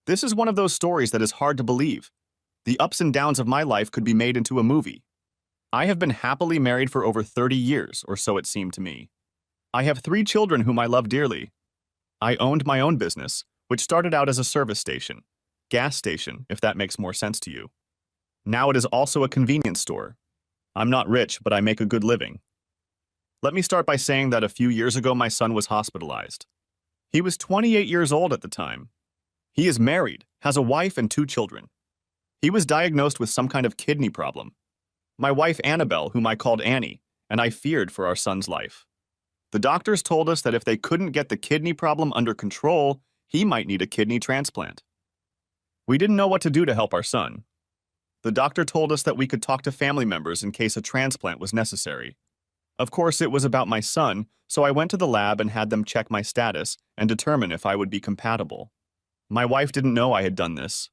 This is one of those stories that is hard to believe. The ups and downs of my life could be made into a movie. I have been happily married for over 30 years, or so it seemed to me. I have 3 children whom I love dearly. I owned my own business, which started out as a service station, gas station, if that makes more sense to you. Now it is also a convenience store. I'm not rich, but I make a good living. Let me start by saying that a few years ago my son was hospitalized. He was 28 years old at the time. He is married, has a wife and 2 children. He was diagnosed with some kind of kidney problem. My wife Annabelle, whom I called Annie, and I feared for our son's life. The doctors told us that if they couldn't get the kidney problem under control, he might need a kidney transplant. We didn't know what to do to help our son. The doctor told us that we could talk to family members in case a transplant was necessary. Of course, it was about my son, so I went to the lab and had them check my status and determine if I would be compatible. My wife didn't know I had done this.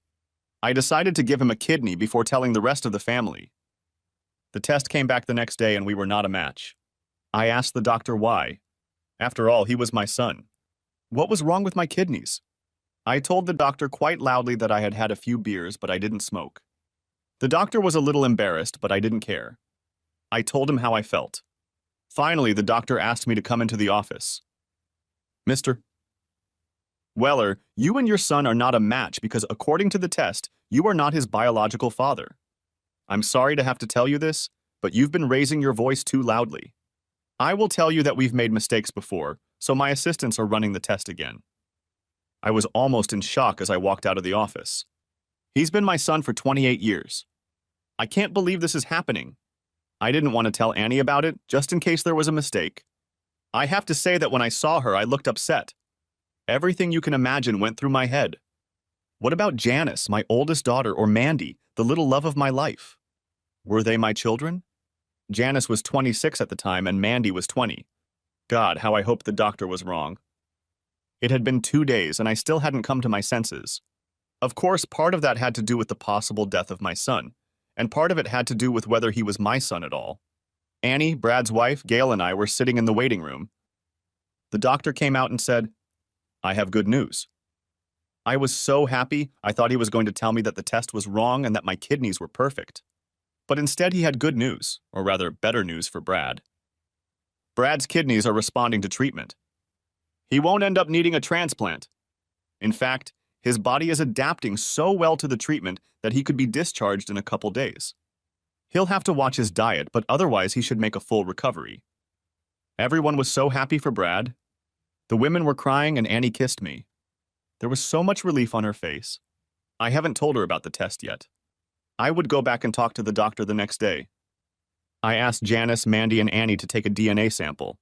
I decided to give him a kidney before telling the rest of the family. The test came back the next day and we were not a match. I asked the doctor why. After all, he was my son. What was wrong with my kidneys? I told the doctor quite loudly that I had had a few beers, but I didn't smoke. The doctor was a little embarrassed, but I didn't care. I told him how I felt. Finally, the doctor asked me to come into the office. Mr. Weller, you and your son are not a match because according to the test, you are not his biological father. I'm sorry to have to tell you this, but you've been raising your voice too loudly. I will tell you that we've made mistakes before, so my assistants are running the test again. I was almost in shock as I walked out of the office. He's been my son for 28 years. I can't believe this is happening. I didn't want to tell Annie about it, just in case there was a mistake. I have to say that when I saw her, I looked upset. Everything you can imagine went through my head. What about Janice, my oldest daughter, or Mandy, the little love of my life? Were they my children? Janice was 26 at the time and Mandy was 20. God, how I hoped the doctor was wrong. It had been 2 days and I still hadn't come to my senses. Of course, part of that had to do with the possible death of my son, and part of it had to do with whether he was my son at all. Annie, Brad's wife, Gail, and I were sitting in the waiting room. The doctor came out and said, "I have good news." I was so happy, I thought he was going to tell me that the test was wrong and that my kidneys were perfect. But instead he had good news, or rather better news for Brad. Brad's kidneys are responding to treatment. He won't end up needing a transplant. In fact, his body is adapting so well to the treatment that he could be discharged in a couple days. He'll have to watch his diet, but otherwise he should make a full recovery. Everyone was so happy for Brad. The women were crying and Annie kissed me. There was so much relief on her face. I haven't told her about the test yet. I would go back and talk to the doctor the next day. I asked Janice, Mandy, and Annie to take a DNA sample.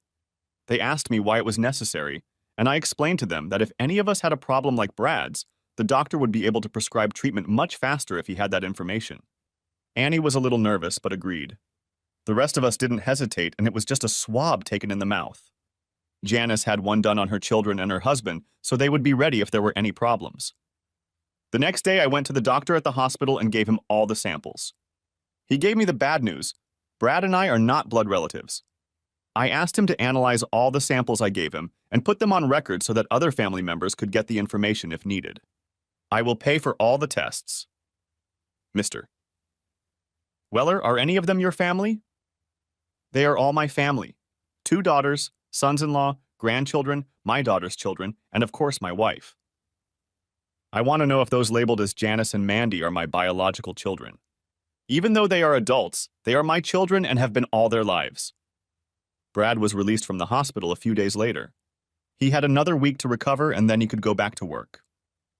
They asked me why it was necessary, and I explained to them that if any of us had a problem like Brad's, the doctor would be able to prescribe treatment much faster if he had that information. Annie was a little nervous, but agreed. The rest of us didn't hesitate, and it was just a swab taken in the mouth. Janice had one done on her children and her husband, so they would be ready if there were any problems. The next day, I went to the doctor at the hospital and gave him all the samples. He gave me the bad news. Brad and I are not blood relatives. I asked him to analyze all the samples I gave him and put them on record so that other family members could get the information if needed. I will pay for all the tests. Mr. Weller, are any of them your family? They are all my family. 2 daughters, sons-in-law, grandchildren, my daughter's children, and of course my wife. I want to know if those labeled as Janice and Mandy are my biological children. Even though they are adults, they are my children and have been all their lives. Brad was released from the hospital a few days later. He had another week to recover and then he could go back to work.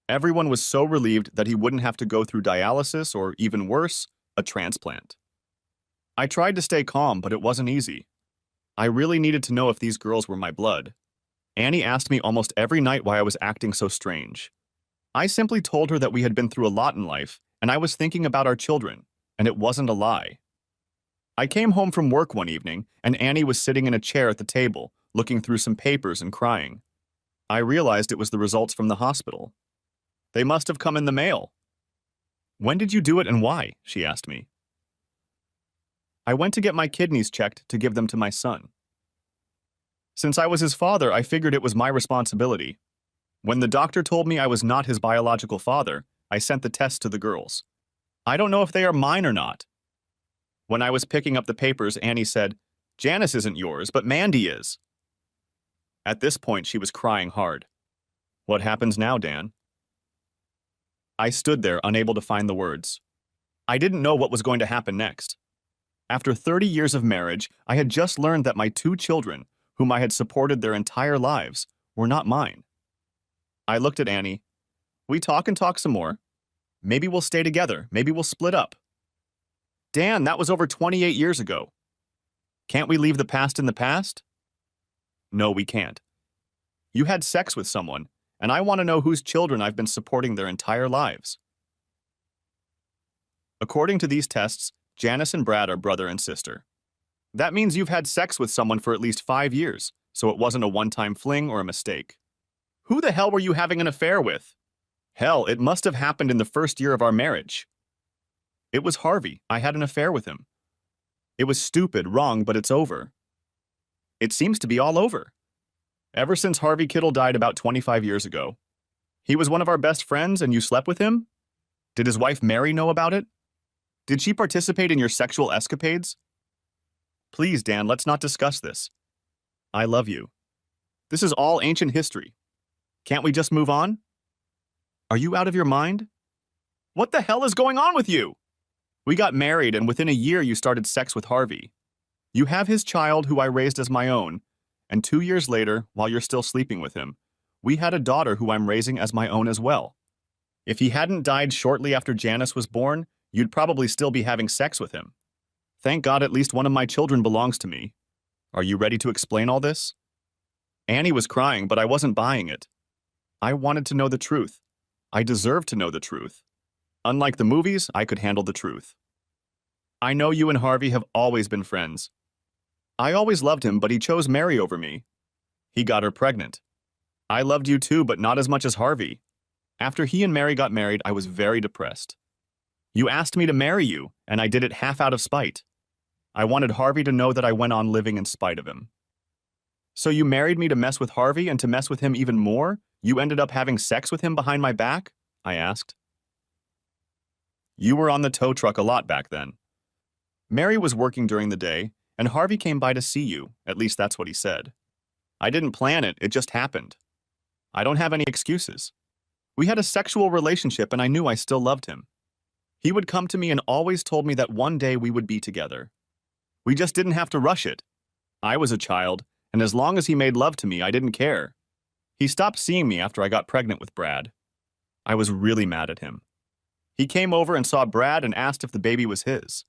Everyone was so relieved that he wouldn't have to go through dialysis or, even worse, a transplant. I tried to stay calm, but it wasn't easy. I really needed to know if these girls were my blood. Annie asked me almost every night why I was acting so strange. I simply told her that we had been through a lot in life, and I was thinking about our children, and it wasn't a lie. I came home from work one evening, and Annie was sitting in a chair at the table, looking through some papers and crying. I realized it was the results from the hospital. They must have come in the mail. "When did you do it and why?" she asked me. I went to get my kidneys checked to give them to my son. Since I was his father, I figured it was my responsibility. When the doctor told me I was not his biological father, I sent the test to the girls. I don't know if they are mine or not. When I was picking up the papers, Annie said, "Janice isn't yours, but Mandy is." At this point, she was crying hard. What happens now, Dan? I stood there, unable to find the words. I didn't know what was going to happen next. After 30 years of marriage, I had just learned that my two children, whom I had supported their entire lives, were not mine. I looked at Annie. We talk and talk some more. Maybe we'll stay together. Maybe we'll split up. Dan, that was over 28 years ago. Can't we leave the past in the past? No, we can't. You had sex with someone, and I want to know whose children I've been supporting their entire lives. According to these tests, Janice and Brad are brother and sister. That means you've had sex with someone for at least 5 years, so it wasn't a one-time fling or a mistake. Who the hell were you having an affair with? Hell, it must have happened in the first year of our marriage. It was Harvey. I had an affair with him. It was stupid, wrong, but it's over. It seems to be all over. Ever since Harvey Kittle died about 25 years ago. He was one of our best friends and you slept with him? Did his wife Mary know about it? Did she participate in your sexual escapades? Please, Dan, let's not discuss this. I love you. This is all ancient history. Can't we just move on? Are you out of your mind? What the hell is going on with you? We got married and within a year you started sex with Harvey. You have his child who I raised as my own, and 2 years later, while you're still sleeping with him, we had a daughter who I'm raising as my own as well. If he hadn't died shortly after Janice was born, you'd probably still be having sex with him. Thank God at least one of my children belongs to me. Are you ready to explain all this? Annie was crying, but I wasn't buying it. I wanted to know the truth. I deserved to know the truth. Unlike the movies, I could handle the truth. I know you and Harvey have always been friends. I always loved him, but he chose Mary over me. He got her pregnant. I loved you too, but not as much as Harvey. After he and Mary got married, I was very depressed. You asked me to marry you, and I did it half out of spite. I wanted Harvey to know that I went on living in spite of him. So you married me to mess with Harvey, and to mess with him even more, you ended up having sex with him behind my back? I asked. You were on the tow truck a lot back then. Mary was working during the day, and Harvey came by to see you, at least that's what he said. I didn't plan it, it just happened. I don't have any excuses. We had a sexual relationship and I knew I still loved him. He would come to me and always told me that one day we would be together. We just didn't have to rush it. I was a child, and as long as he made love to me, I didn't care. He stopped seeing me after I got pregnant with Brad. I was really mad at him. He came over and saw Brad and asked if the baby was his.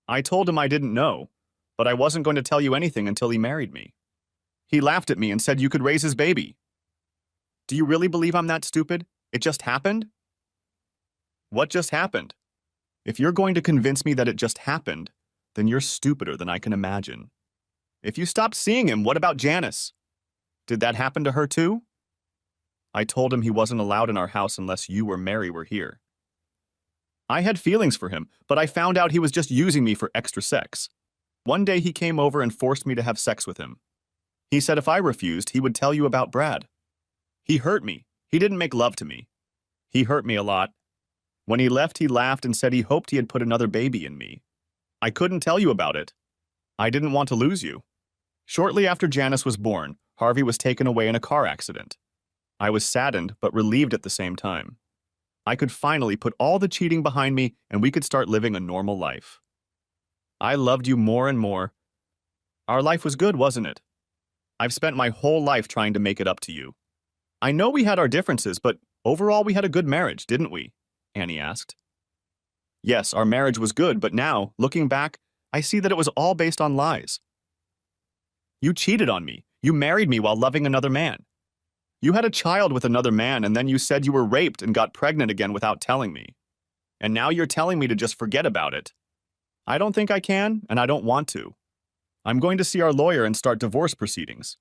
I told him I didn't know, but I wasn't going to tell you anything until he married me. He laughed at me and said you could raise his baby. Do you really believe I'm that stupid? It just happened? What just happened? If you're going to convince me that it just happened, then you're stupider than I can imagine. If you stopped seeing him, what about Janice? Did that happen to her too? I told him he wasn't allowed in our house unless you or Mary were here. I had feelings for him, but I found out he was just using me for extra sex. One day he came over and forced me to have sex with him. He said if I refused, he would tell you about Brad. He hurt me. He didn't make love to me. He hurt me a lot. When he left, he laughed and said he hoped he had put another baby in me. I couldn't tell you about it. I didn't want to lose you. Shortly after Janice was born, Harvey was taken away in a car accident. I was saddened, but relieved at the same time. I could finally put all the cheating behind me and we could start living a normal life. I loved you more and more. Our life was good, wasn't it? I've spent my whole life trying to make it up to you. I know we had our differences, but overall we had a good marriage, didn't we? Annie asked. Yes, our marriage was good, but now, looking back, I see that it was all based on lies. You cheated on me. You married me while loving another man. You had a child with another man, and then you said you were raped and got pregnant again without telling me. And now you're telling me to just forget about it. I don't think I can, and I don't want to. I'm going to see our lawyer and start divorce proceedings.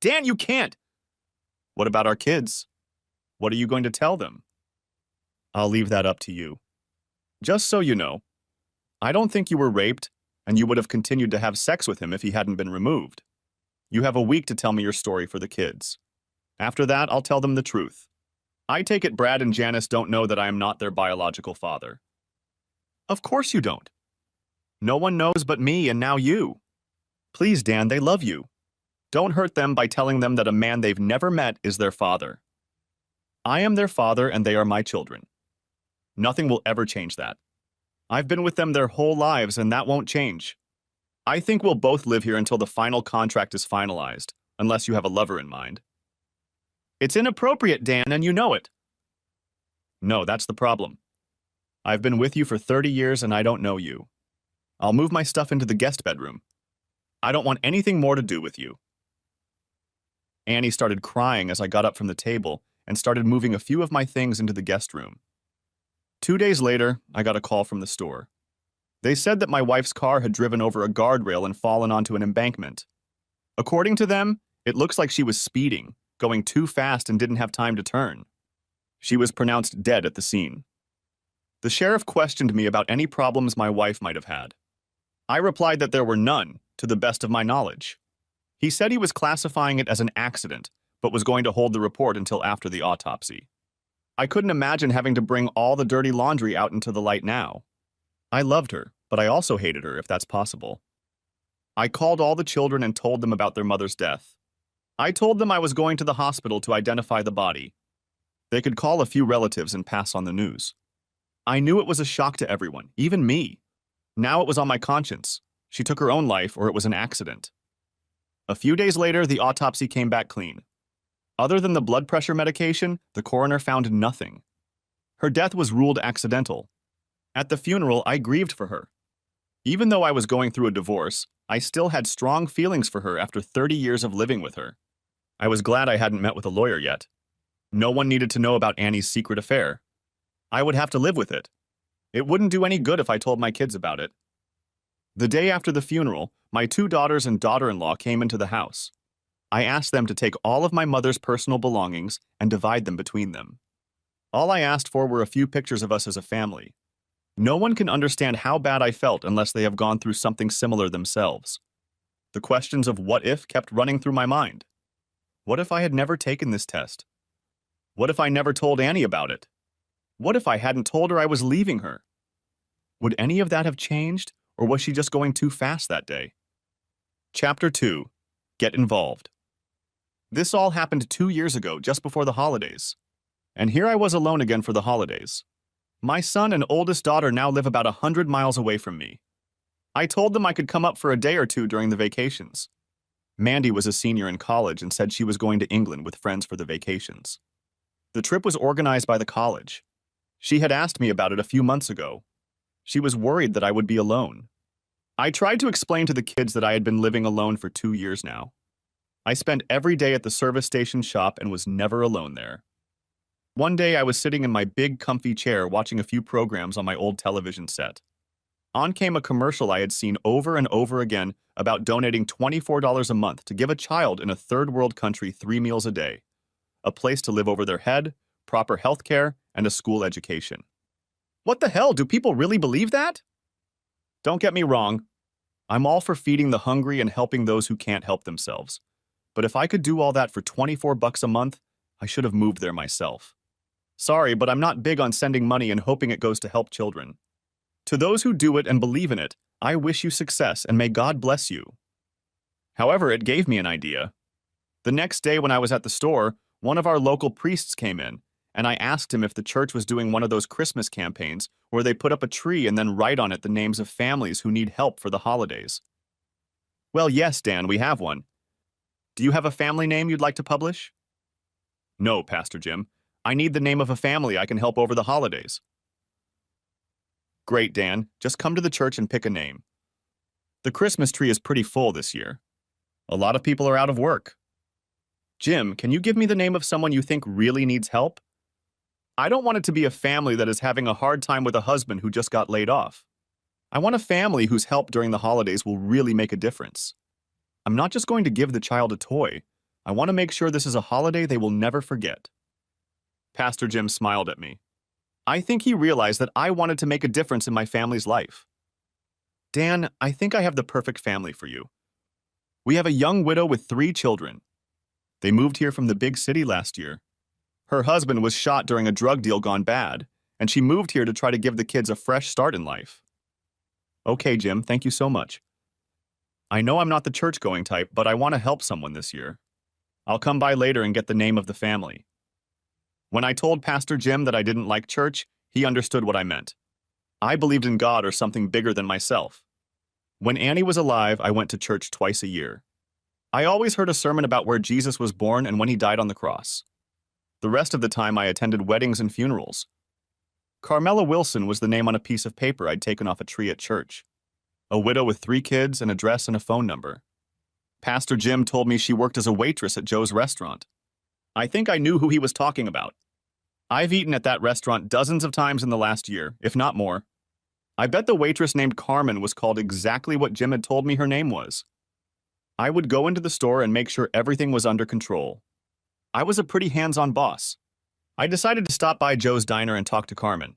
Dan, you can't! What about our kids? What are you going to tell them? I'll leave that up to you. Just so you know, I don't think you were raped, and you would have continued to have sex with him if he hadn't been removed. You have a week to tell me your story for the kids. After that, I'll tell them the truth. I take it Brad and Janice don't know that I am not their biological father. Of course you don't. No one knows but me and now you. Please, Dan, they love you. Don't hurt them by telling them that a man they've never met is their father. I am their father and they are my children. Nothing will ever change that. I've been with them their whole lives and that won't change. I think we'll both live here until the final contract is finalized, unless you have a lover in mind. It's inappropriate, Dan, and you know it. No, that's the problem. I've been with you for 30 years and I don't know you. I'll move my stuff into the guest bedroom. I don't want anything more to do with you. Annie started crying as I got up from the table and started moving a few of my things into the guest room. 2 days later, I got a call from the store. They said that my wife's car had driven over a guardrail and fallen onto an embankment. According to them, it looks like she was speeding, going too fast and didn't have time to turn. She was pronounced dead at the scene. The sheriff questioned me about any problems my wife might have had. I replied that there were none, to the best of my knowledge. He said he was classifying it as an accident, but was going to hold the report until after the autopsy. I couldn't imagine having to bring all the dirty laundry out into the light now. I loved her, but I also hated her, if that's possible. I called all the children and told them about their mother's death. I told them I was going to the hospital to identify the body. They could call a few relatives and pass on the news. I knew it was a shock to everyone, even me. Now it was on my conscience. She took her own life or it was an accident. A few days later, the autopsy came back clean. Other than the blood pressure medication, the coroner found nothing. Her death was ruled accidental. At the funeral, I grieved for her. Even though I was going through a divorce, I still had strong feelings for her after 30 years of living with her. I was glad I hadn't met with a lawyer yet. No one needed to know about Annie's secret affair. I would have to live with it. It wouldn't do any good if I told my kids about it. The day after the funeral, my 2 daughters and daughter-in-law came into the house. I asked them to take all of my mother's personal belongings and divide them between them. All I asked for were a few pictures of us as a family. No one can understand how bad I felt unless they have gone through something similar themselves. The questions of what if kept running through my mind. What if I had never taken this test? What if I never told Annie about it? What if I hadn't told her I was leaving her? Would any of that have changed, or was she just going too fast that day? Chapter 2. Get involved. This all happened 2 years ago, just before the holidays. And here I was alone again for the holidays. My son and oldest daughter now live about 100 miles away from me. I told them I could come up for a day or two during the vacations. Mandy was a senior in college and said she was going to England with friends for the vacations. The trip was organized by the college. She had asked me about it a few months ago. She was worried that I would be alone. I tried to explain to the kids that I had been living alone for 2 years now. I spent every day at the service station shop and was never alone there. One day I was sitting in my big comfy chair watching a few programs on my old television set. On came a commercial I had seen over and over again about donating $24 a month to give a child in a third world country 3 meals a day, a place to live over their head, proper health care, and a school education. What the hell, do people really believe that? Don't get me wrong. I'm all for feeding the hungry and helping those who can't help themselves. But if I could do all that for $24 a month, I should have moved there myself. Sorry, but I'm not big on sending money and hoping it goes to help children. To those who do it and believe in it, I wish you success and may God bless you. However, it gave me an idea. The next day when I was at the store, one of our local priests came in, and I asked him if the church was doing one of those Christmas campaigns where they put up a tree and then write on it the names of families who need help for the holidays. Well, yes, Dan, we have one. Do you have a family name you'd like to publish? No, Pastor Jim. I need the name of a family I can help over the holidays. Great, Dan. Just come to the church and pick a name. The Christmas tree is pretty full this year. A lot of people are out of work. Jim, can you give me the name of someone you think really needs help? I don't want it to be a family that is having a hard time with a husband who just got laid off. I want a family whose help during the holidays will really make a difference. I'm not just going to give the child a toy. I want to make sure this is a holiday they will never forget. Pastor Jim smiled at me. I think he realized that I wanted to make a difference in my family's life. Dan, I think I have the perfect family for you. We have a young widow with 3 children. They moved here from the big city last year. Her husband was shot during a drug deal gone bad, and she moved here to try to give the kids a fresh start in life. Okay, Jim, thank you so much. I know I'm not the church-going type, but I want to help someone this year. I'll come by later and get the name of the family. When I told Pastor Jim that I didn't like church, he understood what I meant. I believed in God or something bigger than myself. When Annie was alive, I went to church twice a year. I always heard a sermon about where Jesus was born and when he died on the cross. The rest of the time, I attended weddings and funerals. Carmela Wilson was the name on a piece of paper I'd taken off a tree at church. A widow with 3 kids, an address, and a phone number. Pastor Jim told me she worked as a waitress at Joe's restaurant. I think I knew who he was talking about. I've eaten at that restaurant dozens of times in the last year, if not more. I bet the waitress named Carmen was called exactly what Jim had told me her name was. I would go into the store and make sure everything was under control. I was a pretty hands-on boss. I decided to stop by Joe's diner and talk to Carmen.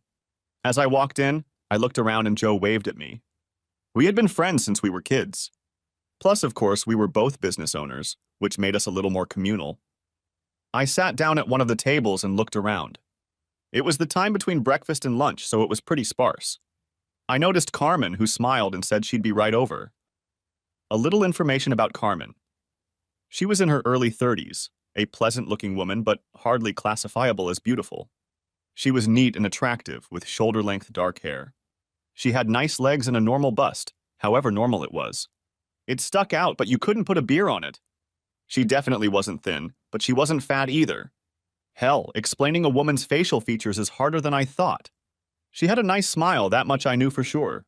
As I walked in, I looked around and Joe waved at me. We had been friends since we were kids. Plus, of course, we were both business owners, which made us a little more communal. I sat down at one of the tables and looked around. It was the time between breakfast and lunch, so it was pretty sparse. I noticed Carmen, who smiled and said she'd be right over. A little information about Carmen. She was in her early 30s, a pleasant-looking woman, but hardly classifiable as beautiful. She was neat and attractive, with shoulder-length dark hair. She had nice legs and a normal bust, however normal it was. It stuck out, but you couldn't put a beer on it. She definitely wasn't thin, but she wasn't fat either. Hell, explaining a woman's facial features is harder than I thought. She had a nice smile, that much I knew for sure.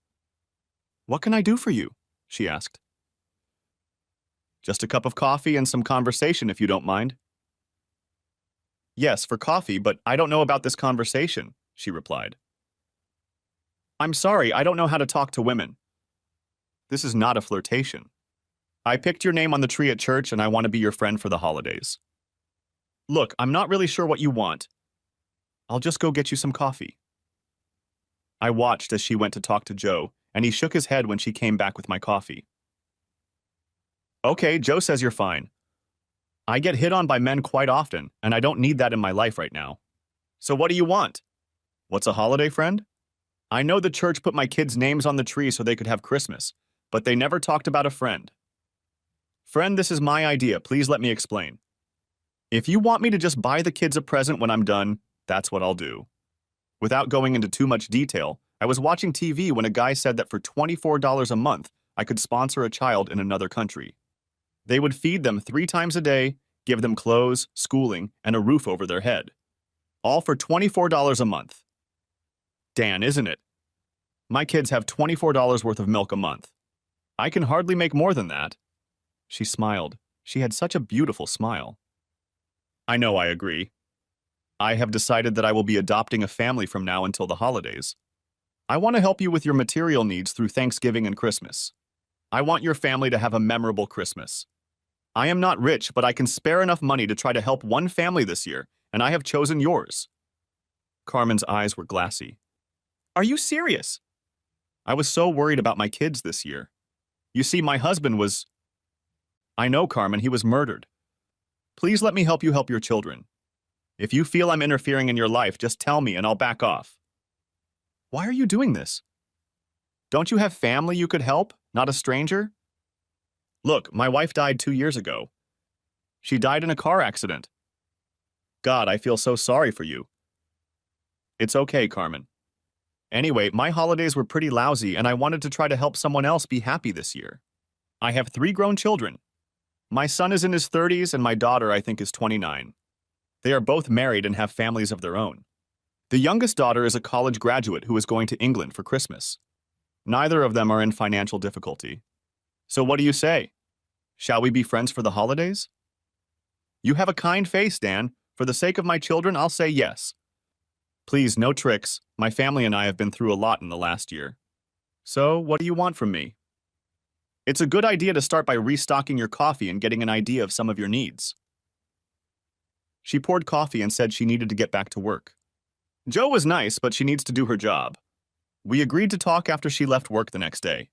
"What can I do for you?" she asked. "Just a cup of coffee and some conversation, if you don't mind." "Yes, for coffee, but I don't know about this conversation," she replied. "I'm sorry, I don't know how to talk to women." "This is not a flirtation. I picked your name on the tree at church and I want to be your friend for the holidays. Look, I'm not really sure what you want. I'll just go get you some coffee." I watched as she went to talk to Joe, and he shook his head when she came back with my coffee. "Okay, Joe says you're fine. I get hit on by men quite often, and I don't need that in my life right now. So what do you want? What's a holiday, friend? I know the church put my kids' names on the tree so they could have Christmas, but they never talked about a friend. Friend, this is my idea. Please let me explain. If you want me to just buy the kids a present when I'm done, that's what I'll do." Without going into too much detail, I was watching TV when a guy said that for $24 a month, I could sponsor a child in another country. They would feed them 3 times a day, give them clothes, schooling, and a roof over their head. All for $24 a month. Dan, isn't it? My kids have $24 worth of milk a month. I can hardly make more than that. She smiled. She had such a beautiful smile. I know, I agree. I have decided that I will be adopting a family from now until the holidays. I want to help you with your material needs through Thanksgiving and Christmas. I want your family to have a memorable Christmas. I am not rich, but I can spare enough money to try to help one family this year, and I have chosen yours. Carmen's eyes were glassy. Are you serious? I was so worried about my kids this year. You see, my husband was... I know, Carmen, he was murdered. Please let me help you help your children. If you feel I'm interfering in your life, just tell me and I'll back off. Why are you doing this? Don't you have family you could help, not a stranger? Look, my wife died 2 years ago. She died in a car accident. God, I feel so sorry for you. It's okay, Carmen. Anyway, my holidays were pretty lousy and I wanted to try to help someone else be happy this year. I have 3 grown children. My son is in his 30s and my daughter, I think, is 29. They are both married and have families of their own. The youngest daughter is a college graduate who is going to England for Christmas. Neither of them are in financial difficulty. So what do you say? Shall we be friends for the holidays? You have a kind face, Dan. For the sake of my children, I'll say yes. Please, no tricks. My family and I have been through a lot in the last year. So, what do you want from me? It's a good idea to start by restocking your coffee and getting an idea of some of your needs. She poured coffee and said she needed to get back to work. Joe was nice, but she needs to do her job. We agreed to talk after she left work the next day.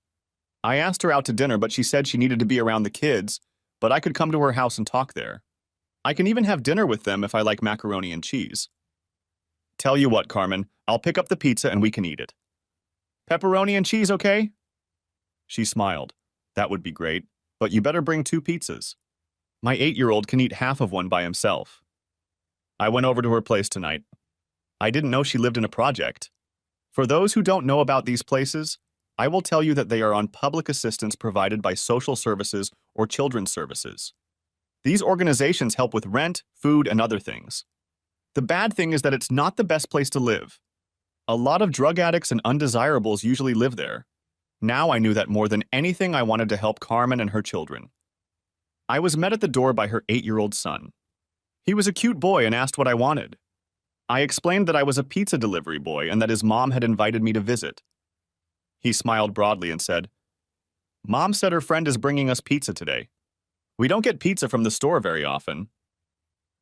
I asked her out to dinner, but she said she needed to be around the kids, but I could come to her house and talk there. I can even have dinner with them if I like macaroni and cheese. Tell you what, Carmen, I'll pick up the pizza and we can eat it. Pepperoni and cheese, okay? She smiled. That would be great, but you better bring 2 pizzas. My 8-year-old can eat half of one by himself. I went over to her place tonight. I didn't know she lived in a project. For those who don't know about these places, I will tell you that they are on public assistance provided by social services or children's services. These organizations help with rent, food, and other things. The bad thing is that it's not the best place to live. A lot of drug addicts and undesirables usually live there. Now I knew that more than anything I wanted to help Carmen and her children. I was met at the door by her 8-year-old son. He was a cute boy and asked what I wanted. I explained that I was a pizza delivery boy and that his mom had invited me to visit. He smiled broadly and said, "Mom said her friend is bringing us pizza today. We don't get pizza from the store very often."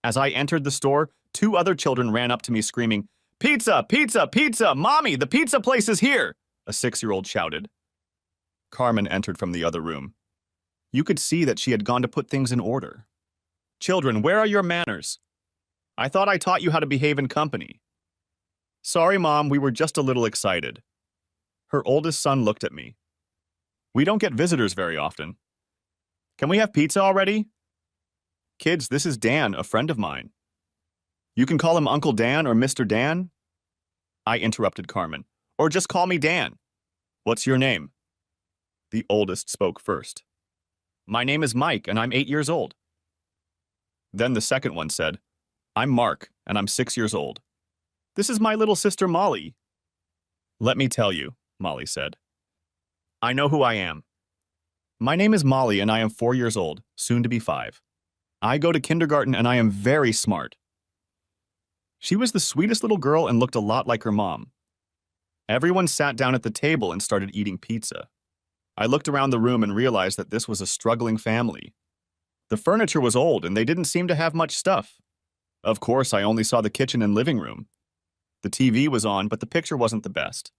As I entered the store, 2 other children ran up to me screaming, "Pizza! Pizza! Pizza! Mommy, the pizza place is here!" a 6-year-old shouted. Carmen entered from the other room. You could see that she had gone to put things in order. "Children, where are your manners? I thought I taught you how to behave in company." "Sorry, Mom, we were just a little excited." Her oldest son looked at me. "We don't get visitors very often. Can we have pizza already?" "Kids, this is Dan, a friend of mine. You can call him Uncle Dan or Mr. Dan." I interrupted Carmen. "Or just call me Dan. What's your name?" The oldest spoke first. "My name is Mike, and I'm 8 years old." Then the second one said, "I'm Mark, and I'm 6 years old. This is my little sister Molly." "Let me tell you," Molly said. "I know who I am. My name is Molly, and I am 4 years old, soon to be 5. I go to kindergarten, and I am very smart." She was the sweetest little girl and looked a lot like her mom. Everyone sat down at the table and started eating pizza. I looked around the room and realized that this was a struggling family. The furniture was old, and they didn't seem to have much stuff. Of course, I only saw the kitchen and living room. The TV was on, but the picture wasn't the best.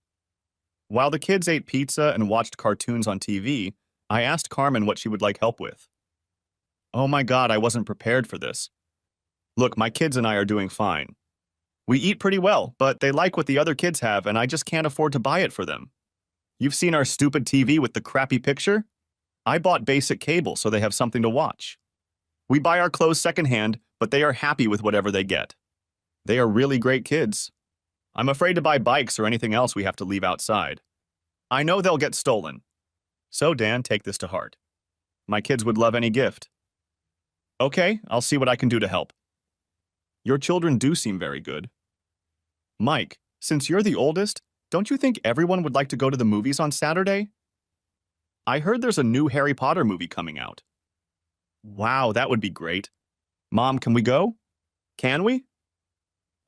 While the kids ate pizza and watched cartoons on TV, I asked Carmen what she would like help with. "Oh my God, I wasn't prepared for this. Look, my kids and I are doing fine. We eat pretty well, but they like what the other kids have, and I just can't afford to buy it for them. You've seen our stupid TV with the crappy picture? I bought basic cable so they have something to watch. We buy our clothes secondhand, but they are happy with whatever they get. They are really great kids. I'm afraid to buy bikes or anything else we have to leave outside. I know they'll get stolen. So, Dan, take this to heart. My kids would love any gift." "Okay, I'll see what I can do to help." "Your children do seem very good. Mike, since you're the oldest, don't you think everyone would like to go to the movies on Saturday? I heard there's a new Harry Potter movie coming out." "Wow, that would be great. Mom, can we go?" "Can we?"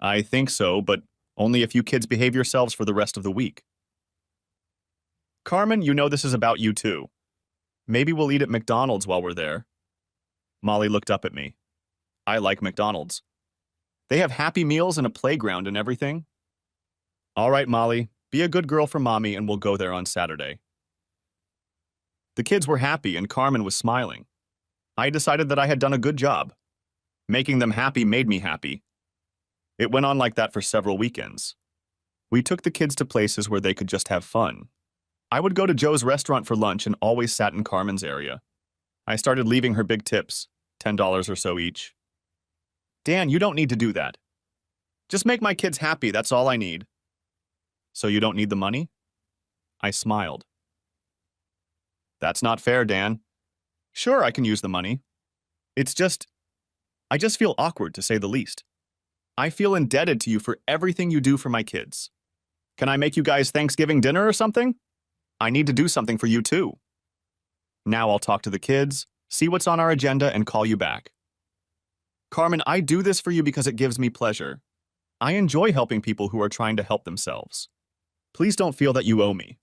"I think so, but only if you kids behave yourselves for the rest of the week." "Carmen, you know this is about you too. Maybe we'll eat at McDonald's while we're there." Molly looked up at me. "I like McDonald's. They have Happy Meals and a playground and everything." "All right, Molly, be a good girl for Mommy and we'll go there on Saturday." The kids were happy and Carmen was smiling. I decided that I had done a good job. Making them happy made me happy. It went on like that for several weekends. We took the kids to places where they could just have fun. I would go to Joe's restaurant for lunch and always sat in Carmen's area. I started leaving her big tips, $10 or so each. "Dan, you don't need to do that. Just make my kids happy, that's all I need." "So you don't need the money?" I smiled. "That's not fair, Dan. Sure, I can use the money. I just feel awkward, to say the least. I feel indebted to you for everything you do for my kids. Can I make you guys Thanksgiving dinner or something? I need to do something for you too. Now I'll talk to the kids, see what's on our agenda, and call you back." "Carmen, I do this for you because it gives me pleasure. I enjoy helping people who are trying to help themselves. Please don't feel that you owe me.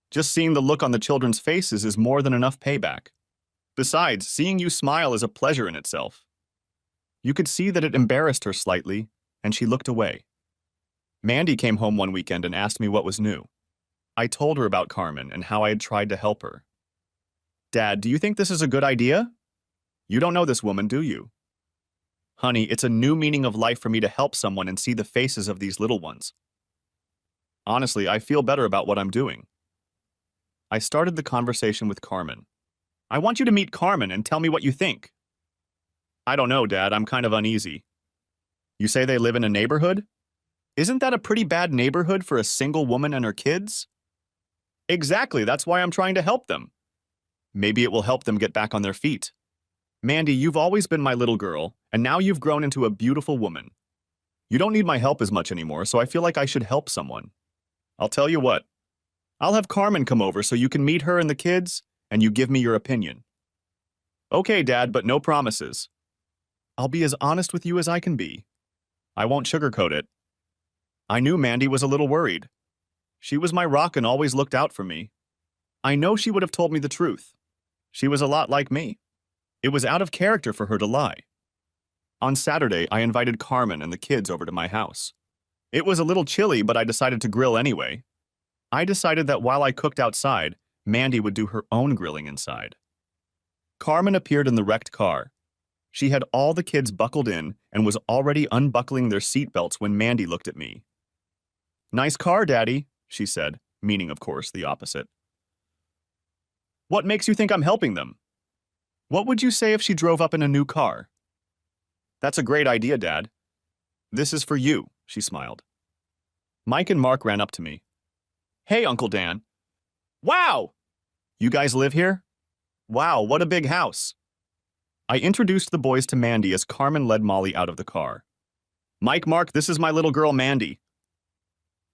Just seeing the look on the children's faces is more than enough payback. Besides, seeing you smile is a pleasure in itself." You could see that it embarrassed her slightly, and she looked away. Mandy came home one weekend and asked me what was new. I told her about Carmen and how I had tried to help her. "Dad, do you think this is a good idea? You don't know this woman, do you?" Honey, it's a new meaning of life for me to help someone and see the faces of these little ones. Honestly, I feel better about what I'm doing. I started the conversation with Carmen. I want you to meet Carmen and tell me what you think. I don't know, Dad. I'm kind of uneasy. You say they live in a neighborhood? Isn't that a pretty bad neighborhood for a single woman and her kids? Exactly, that's why I'm trying to help them. Maybe it will help them get back on their feet. Mandy, you've always been my little girl, and now you've grown into a beautiful woman. You don't need my help as much anymore, so I feel like I should help someone. I'll tell you what. I'll have Carmen come over so you can meet her and the kids, and you give me your opinion. Okay, Dad, but no promises. I'll be as honest with you as I can be. I won't sugarcoat it. I knew Mandy was a little worried. She was my rock and always looked out for me. I know she would have told me the truth. She was a lot like me. It was out of character for her to lie. On Saturday, I invited Carmen and the kids over to my house. It was a little chilly, but I decided to grill anyway. I decided that while I cooked outside, Mandy would do her own grilling inside. Carmen appeared in the wrecked car. She had all the kids buckled in and was already unbuckling their seatbelts when Mandy looked at me. "Nice car, Daddy," she said, meaning, of course, the opposite. "What makes you think I'm helping them? What would you say if she drove up in a new car?" "That's a great idea, Dad. This is for you," she smiled. Mike and Mark ran up to me. "Hey, Uncle Dan." "Wow! You guys live here?" "Wow, what a big house." I introduced the boys to Mandy as Carmen led Molly out of the car. Mark, this is my little girl, Mandy."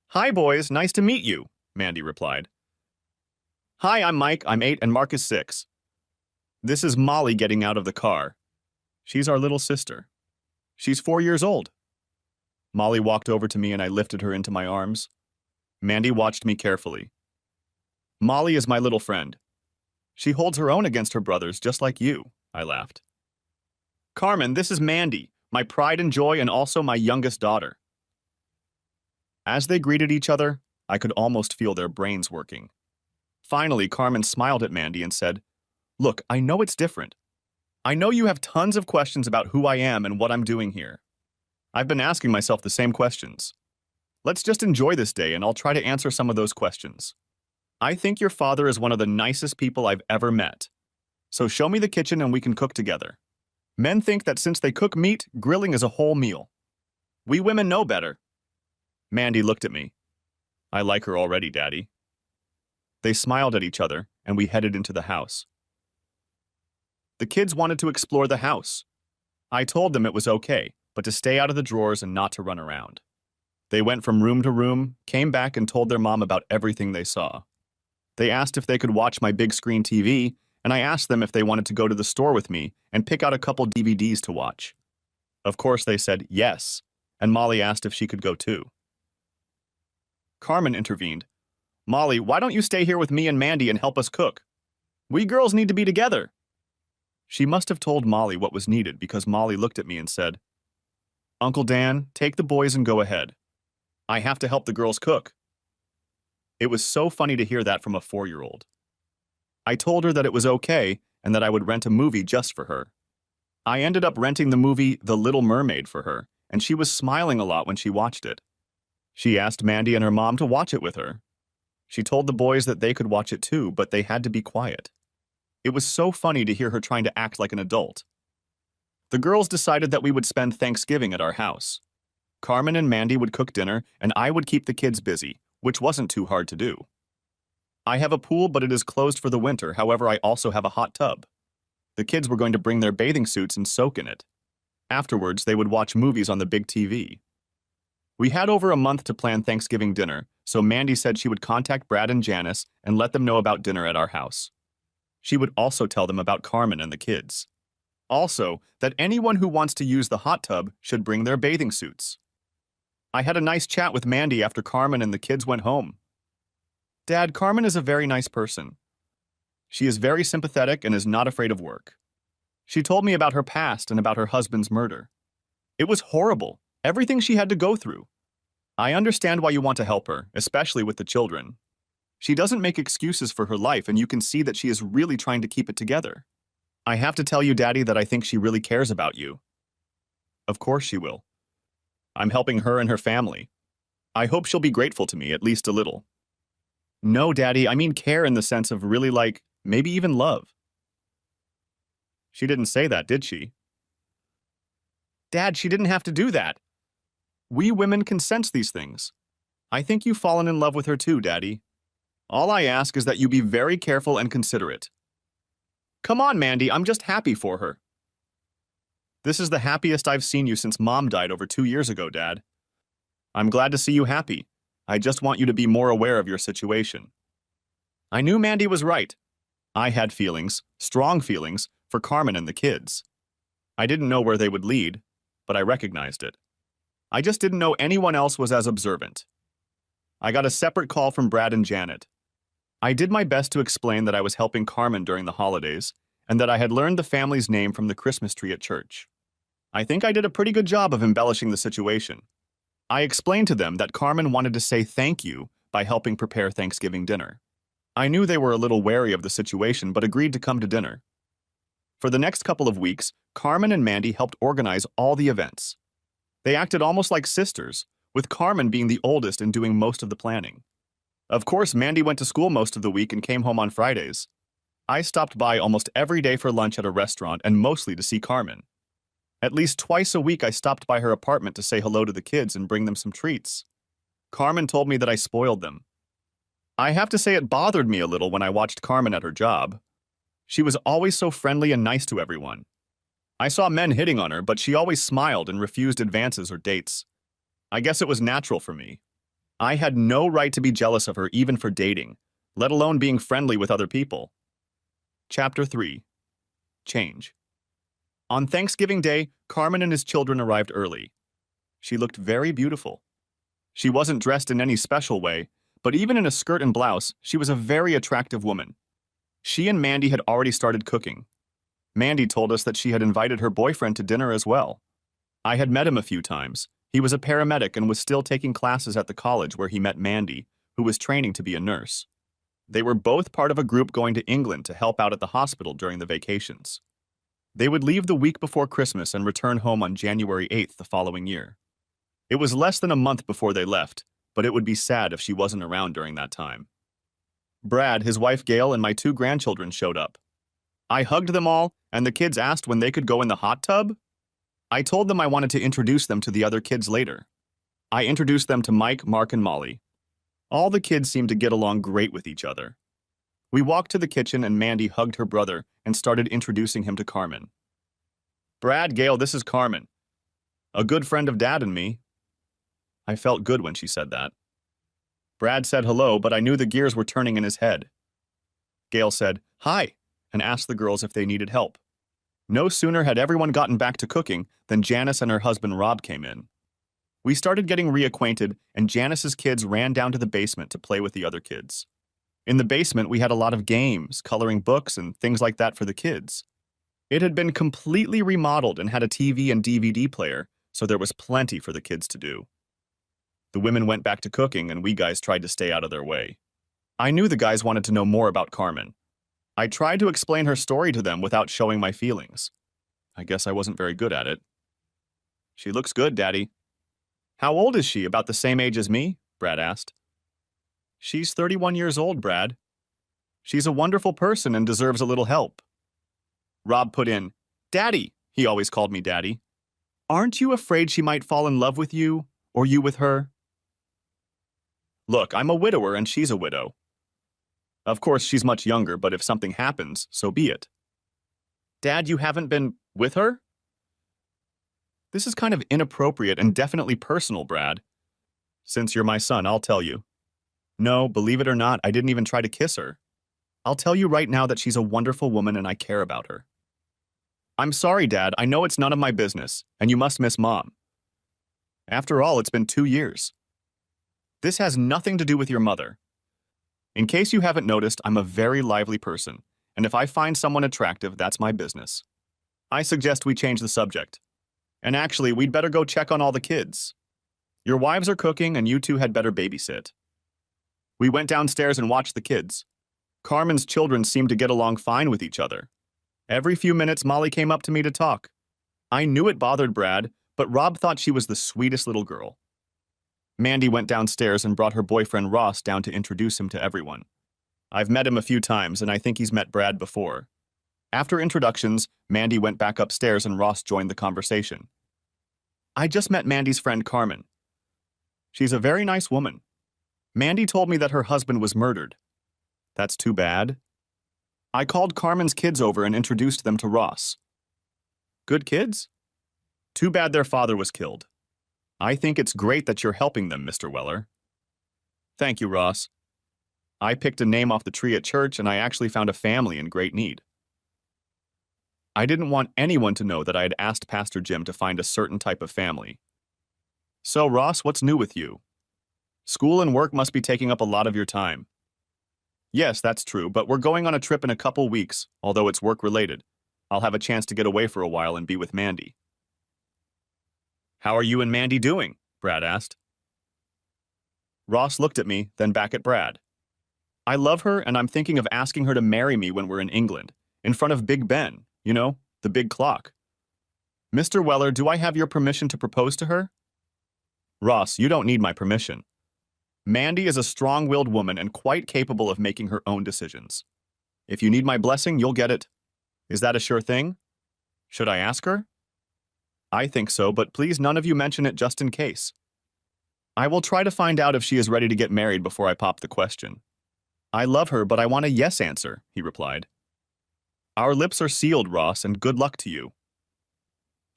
"Hi, boys, nice to meet you," Mandy replied. "Hi, I'm Mike, I'm 8 and Mark is 6. This is Molly getting out of the car. She's our little sister. She's 4 years old." Molly walked over to me and I lifted her into my arms. Mandy watched me carefully. "Molly is my little friend. She holds her own against her brothers just like you," I laughed. "Carmen, this is Mandy, my pride and joy and also my youngest daughter." As they greeted each other, I could almost feel their brains working. Finally, Carmen smiled at Mandy and said, "Look, I know it's different. I know you have tons of questions about who I am and what I'm doing here. I've been asking myself the same questions. Let's just enjoy this day and I'll try to answer some of those questions. I think your father is one of the nicest people I've ever met. So show me the kitchen and we can cook together. Men think that since they cook meat, grilling is a whole meal. We women know better." Mandy looked at me. "I like her already, Daddy." They smiled at each other and we headed into the house. The kids wanted to explore the house. I told them it was okay, but to stay out of the drawers and not to run around. They went from room to room, came back and told their mom about everything they saw. They asked if they could watch my big screen TV, and I asked them if they wanted to go to the store with me and pick out a couple DVDs to watch. Of course they said yes, and Molly asked if she could go too. Carmen intervened. "Molly, why don't you stay here with me and Mandy and help us cook? We girls need to be together." She must have told Molly what was needed because Molly looked at me and said, "Uncle Dan, take the boys and go ahead. I have to help the girls cook." It was so funny to hear that from a 4-year-old. I told her that it was okay and that I would rent a movie just for her. I ended up renting the movie The Little Mermaid for her, and she was smiling a lot when she watched it. She asked Mandy and her mom to watch it with her. She told the boys that they could watch it too, but they had to be quiet. It was so funny to hear her trying to act like an adult. The girls decided that we would spend Thanksgiving at our house. Carmen and Mandy would cook dinner, and I would keep the kids busy, which wasn't too hard to do. I have a pool, but it is closed for the winter. However, I also have a hot tub. The kids were going to bring their bathing suits and soak in it. Afterwards, they would watch movies on the big TV. We had over a month to plan Thanksgiving dinner, so Mandy said she would contact Brad and Janice and let them know about dinner at our house. She would also tell them about Carmen and the kids. Also, that anyone who wants to use the hot tub should bring their bathing suits. I had a nice chat with Mandy after Carmen and the kids went home. "Dad, Carmen is a very nice person. She is very sympathetic and is not afraid of work. She told me about her past and about her husband's murder. It was horrible, everything she had to go through. I understand why you want to help her, especially with the children. She doesn't make excuses for her life, and you can see that she is really trying to keep it together. I have to tell you, Daddy, that I think she really cares about you." Of course she will. I'm helping her and her family. I hope she'll be grateful to me, at least a little. No, Daddy, I mean care in the sense of really like, maybe even love. She didn't say that, did she? Dad, she didn't have to do that. We women can sense these things. I think you've fallen in love with her too, Daddy. All I ask is that you be very careful and considerate. Come on, Mandy, I'm just happy for her. This is the happiest I've seen you since Mom died over 2 years ago, Dad. I'm glad to see you happy. I just want you to be more aware of your situation. I knew Mandy was right. I had feelings, strong feelings, for Carmen and the kids. I didn't know where they would lead, but I recognized it. I just didn't know anyone else was as observant. I got a separate call from Brad and Janet. I did my best to explain that I was helping Carmen during the holidays and that I had learned the family's name from the Christmas tree at church. I think I did a pretty good job of embellishing the situation. I explained to them that Carmen wanted to say thank you by helping prepare Thanksgiving dinner. I knew they were a little wary of the situation but agreed to come to dinner. For the next couple of weeks, Carmen and Mandy helped organize all the events. They acted almost like sisters, with Carmen being the oldest and doing most of the planning. Of course, Mandy went to school most of the week and came home on Fridays. I stopped by almost every day for lunch at a restaurant and mostly to see Carmen. At least twice a week I stopped by her apartment to say hello to the kids and bring them some treats. Carmen told me that I spoiled them. I have to say it bothered me a little when I watched Carmen at her job. She was always so friendly and nice to everyone. I saw men hitting on her, but she always smiled and refused advances or dates. I guess it was natural for me. I had no right to be jealous of her even for dating, let alone being friendly with other people. Chapter 3. Change. On Thanksgiving Day, Carmen and his children arrived early. She looked very beautiful. She wasn't dressed in any special way, but even in a skirt and blouse, she was a very attractive woman. She and Mandy had already started cooking. Mandy told us that she had invited her boyfriend to dinner as well. I had met him a few times. He was a paramedic and was still taking classes at the college where he met Mandy, who was training to be a nurse. They were both part of a group going to England to help out at the hospital during the vacations. They would leave the week before Christmas and return home on January 8th the following year. It was less than a month before they left, but it would be sad if she wasn't around during that time. Brad, his wife Gail, and my 2 grandchildren showed up. I hugged them all, and the kids asked when they could go in the hot tub. I told them I wanted to introduce them to the other kids later. I introduced them to Mike, Mark, and Molly. All the kids seemed to get along great with each other. We walked to the kitchen and Mandy hugged her brother and started introducing him to Carmen. Brad, Gail, this is Carmen. A good friend of Dad and me. I felt good when she said that. Brad said hello, but I knew the gears were turning in his head. Gail said, hi, and asked the girls if they needed help. No sooner had everyone gotten back to cooking than Janice and her husband Rob came in. We started getting reacquainted, and Janice's kids ran down to the basement to play with the other kids. In the basement, we had a lot of games, coloring books, and things like that for the kids. It had been completely remodeled and had a TV and DVD player, so there was plenty for the kids to do. The women went back to cooking, and we guys tried to stay out of their way. I knew the guys wanted to know more about Carmen. I tried to explain her story to them without showing my feelings. I guess I wasn't very good at it. She looks good, Daddy. How old is she? About the same age as me? Brad asked. She's 31 years old, Brad. She's a wonderful person and deserves a little help. Rob put in, Daddy, he always called me Daddy. Aren't you afraid she might fall in love with you, or you with her? Look, I'm a widower and she's a widow. Of course, she's much younger, but if something happens, so be it. Dad, you haven't been with her? This is kind of inappropriate and definitely personal, Brad. Since you're my son, I'll tell you. No, believe it or not, I didn't even try to kiss her. I'll tell you right now that she's a wonderful woman and I care about her. I'm sorry, Dad. I know it's none of my business, and you must miss Mom. After all, it's been 2 years. This has nothing to do with your mother. In case you haven't noticed, I'm a very lively person, and if I find someone attractive, that's my business. I suggest we change the subject. And actually, we'd better go check on all the kids. Your wives are cooking, and you two had better babysit. We went downstairs and watched the kids. Carmen's children seemed to get along fine with each other. Every few minutes, Molly came up to me to talk. I knew it bothered Brad, but Rob thought she was the sweetest little girl. Mandy went downstairs and brought her boyfriend Ross down to introduce him to everyone. I've met him a few times, and I think he's met Brad before. After introductions, Mandy went back upstairs and Ross joined the conversation. I just met Mandy's friend Carmen. She's a very nice woman. Mandy told me that her husband was murdered. That's too bad. I called Carmen's kids over and introduced them to Ross. Good kids? Too bad their father was killed. I think it's great that you're helping them, Mr. Weller. Thank you, Ross. I picked a name off the tree at church and I actually found a family in great need. I didn't want anyone to know that I had asked Pastor Jim to find a certain type of family. So, Ross, what's new with you? School and work must be taking up a lot of your time. Yes, that's true, but we're going on a trip in a couple weeks, although it's work-related. I'll have a chance to get away for a while and be with Mandy. How are you and Mandy doing? Brad asked. Ross looked at me, then back at Brad. I love her, and I'm thinking of asking her to marry me when we're in England, in front of Big Ben, you know, the big clock. Mr. Weller, do I have your permission to propose to her? Ross, you don't need my permission. Mandy is a strong-willed woman and quite capable of making her own decisions. If you need my blessing, you'll get it. Is that a sure thing? Should I ask her? I think so, but please none of you mention it just in case. I will try to find out if she is ready to get married before I pop the question. I love her, but I want a yes answer, he replied. Our lips are sealed, Ross, and good luck to you.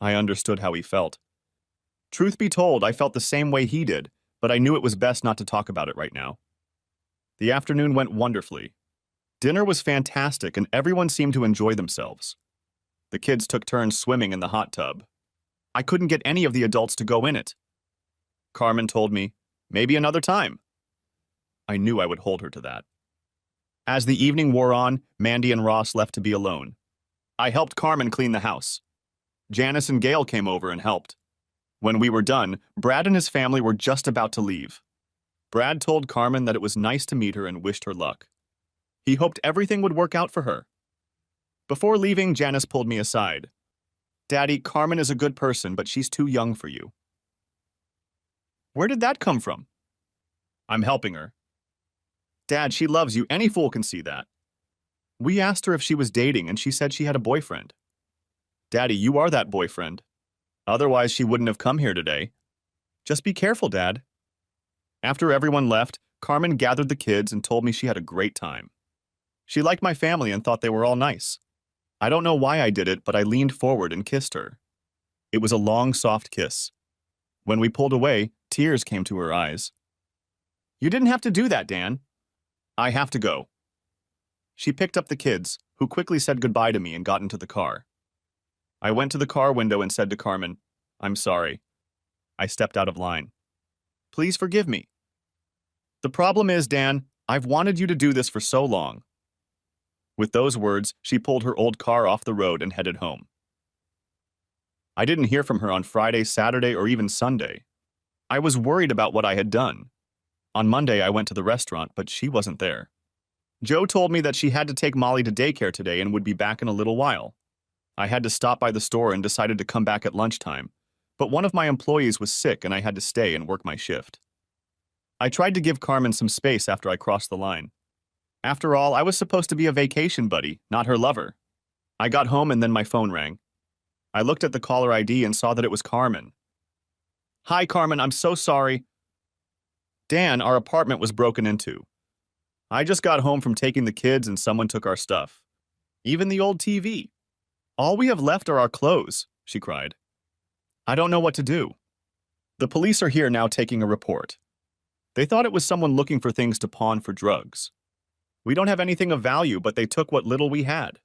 I understood how he felt. Truth be told, I felt the same way he did, but I knew it was best not to talk about it right now. The afternoon went wonderfully. Dinner was fantastic, and everyone seemed to enjoy themselves. The kids took turns swimming in the hot tub. I couldn't get any of the adults to go in it. Carmen told me, maybe another time. I knew I would hold her to that. As the evening wore on, Mandy and Ross left to be alone. I helped Carmen clean the house. Janice and Gail came over and helped. When we were done, Brad and his family were just about to leave. Brad told Carmen that it was nice to meet her and wished her luck. He hoped everything would work out for her. Before leaving, Janice pulled me aside. Daddy, Carmen is a good person, but she's too young for you. Where did that come from? I'm helping her. Dad, she loves you. Any fool can see that. We asked her if she was dating, and she said she had a boyfriend. Daddy, you are that boyfriend. Otherwise, she wouldn't have come here today. Just be careful, Dad. After everyone left, Carmen gathered the kids and told me she had a great time. She liked my family and thought they were all nice. I don't know why I did it, but I leaned forward and kissed her. It was a long, soft kiss. When we pulled away, tears came to her eyes. You didn't have to do that, Dan. I have to go. She picked up the kids, who quickly said goodbye to me and got into the car. I went to the car window and said to Carmen, I'm sorry. I stepped out of line. Please forgive me. The problem is, Dan, I've wanted you to do this for so long. With those words, she pulled her old car off the road and headed home. I didn't hear from her on Friday, Saturday, or even Sunday. I was worried about what I had done. On Monday, I went to the restaurant, but she wasn't there. Joe told me that she had to take Molly to daycare today and would be back in a little while. I had to stop by the store and decided to come back at lunchtime, but one of my employees was sick and I had to stay and work my shift. I tried to give Carmen some space after I crossed the line. After all, I was supposed to be a vacation buddy, not her lover. I got home and then my phone rang. I looked at the caller ID and saw that it was Carmen. Hi, Carmen, I'm so sorry. Dan, our apartment was broken into. I just got home from taking the kids and someone took our stuff. Even the old TV. All we have left are our clothes, she cried. I don't know what to do. The police are here now taking a report. They thought it was someone looking for things to pawn for drugs. We don't have anything of value, but they took what little we had.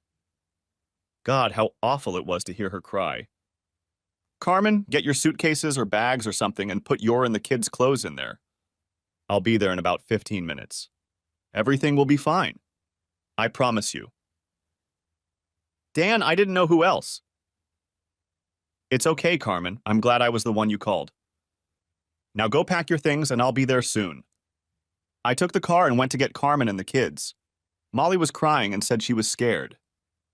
God, how awful it was to hear her cry. Carmen, get your suitcases or bags or something and put your and the kids' clothes in there. I'll be there in about 15 minutes. Everything will be fine. I promise you. Dan, I didn't know who else. It's okay, Carmen. I'm glad I was the one you called. Now go pack your things and I'll be there soon. I took the car and went to get Carmen and the kids. Molly was crying and said she was scared.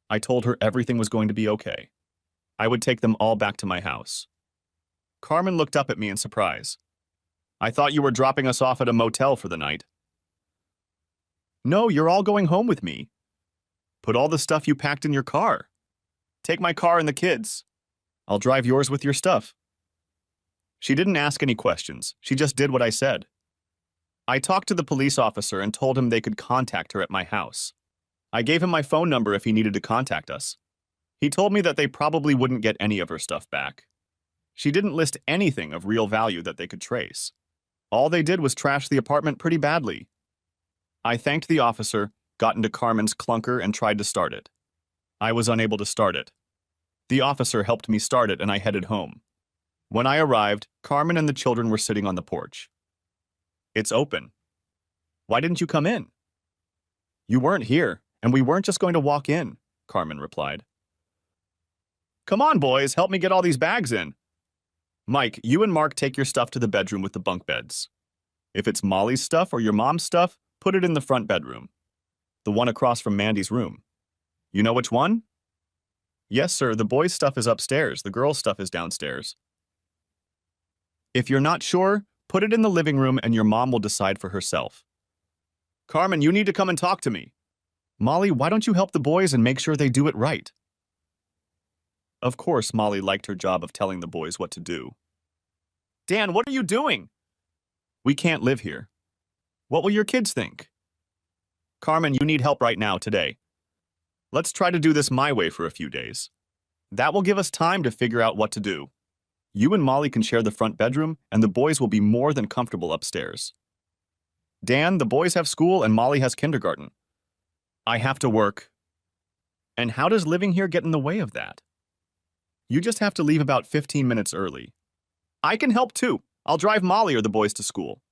I told her everything was going to be okay. I would take them all back to my house. Carmen looked up at me in surprise. I thought you were dropping us off at a motel for the night. No, you're all going home with me. Put all the stuff you packed in your car. Take my car and the kids. I'll drive yours with your stuff. She didn't ask any questions. She just did what I said. I talked to the police officer and told him they could contact her at my house. I gave him my phone number if he needed to contact us. He told me that they probably wouldn't get any of her stuff back. She didn't list anything of real value that they could trace. All they did was trash the apartment pretty badly. I thanked the officer, got into Carmen's clunker, and tried to start it. I was unable to start it. The officer helped me start it and I headed home. When I arrived, Carmen and the children were sitting on the porch. It's open. Why didn't you come in? You weren't here, and we weren't just going to walk in, Carmen replied. Come on, boys, help me get all these bags in. Mike, you and Mark take your stuff to the bedroom with the bunk beds. If it's Molly's stuff or your mom's stuff, put it in the front bedroom. The one across from Mandy's room. You know which one? Yes, sir, the boys' stuff is upstairs, the girls' stuff is downstairs. If you're not sure, put it in the living room and your mom will decide for herself. Carmen, you need to come and talk to me. Molly, why don't you help the boys and make sure they do it right? Of course, Molly liked her job of telling the boys what to do. Dan, what are you doing? We can't live here. What will your kids think? Carmen, you need help right now, today. Let's try to do this my way for a few days. That will give us time to figure out what to do. You and Molly can share the front bedroom, and the boys will be more than comfortable upstairs. Dan, the boys have school and Molly has kindergarten. I have to work. And how does living here get in the way of that? You just have to leave about 15 minutes early. I can help too. I'll drive Molly or the boys to school.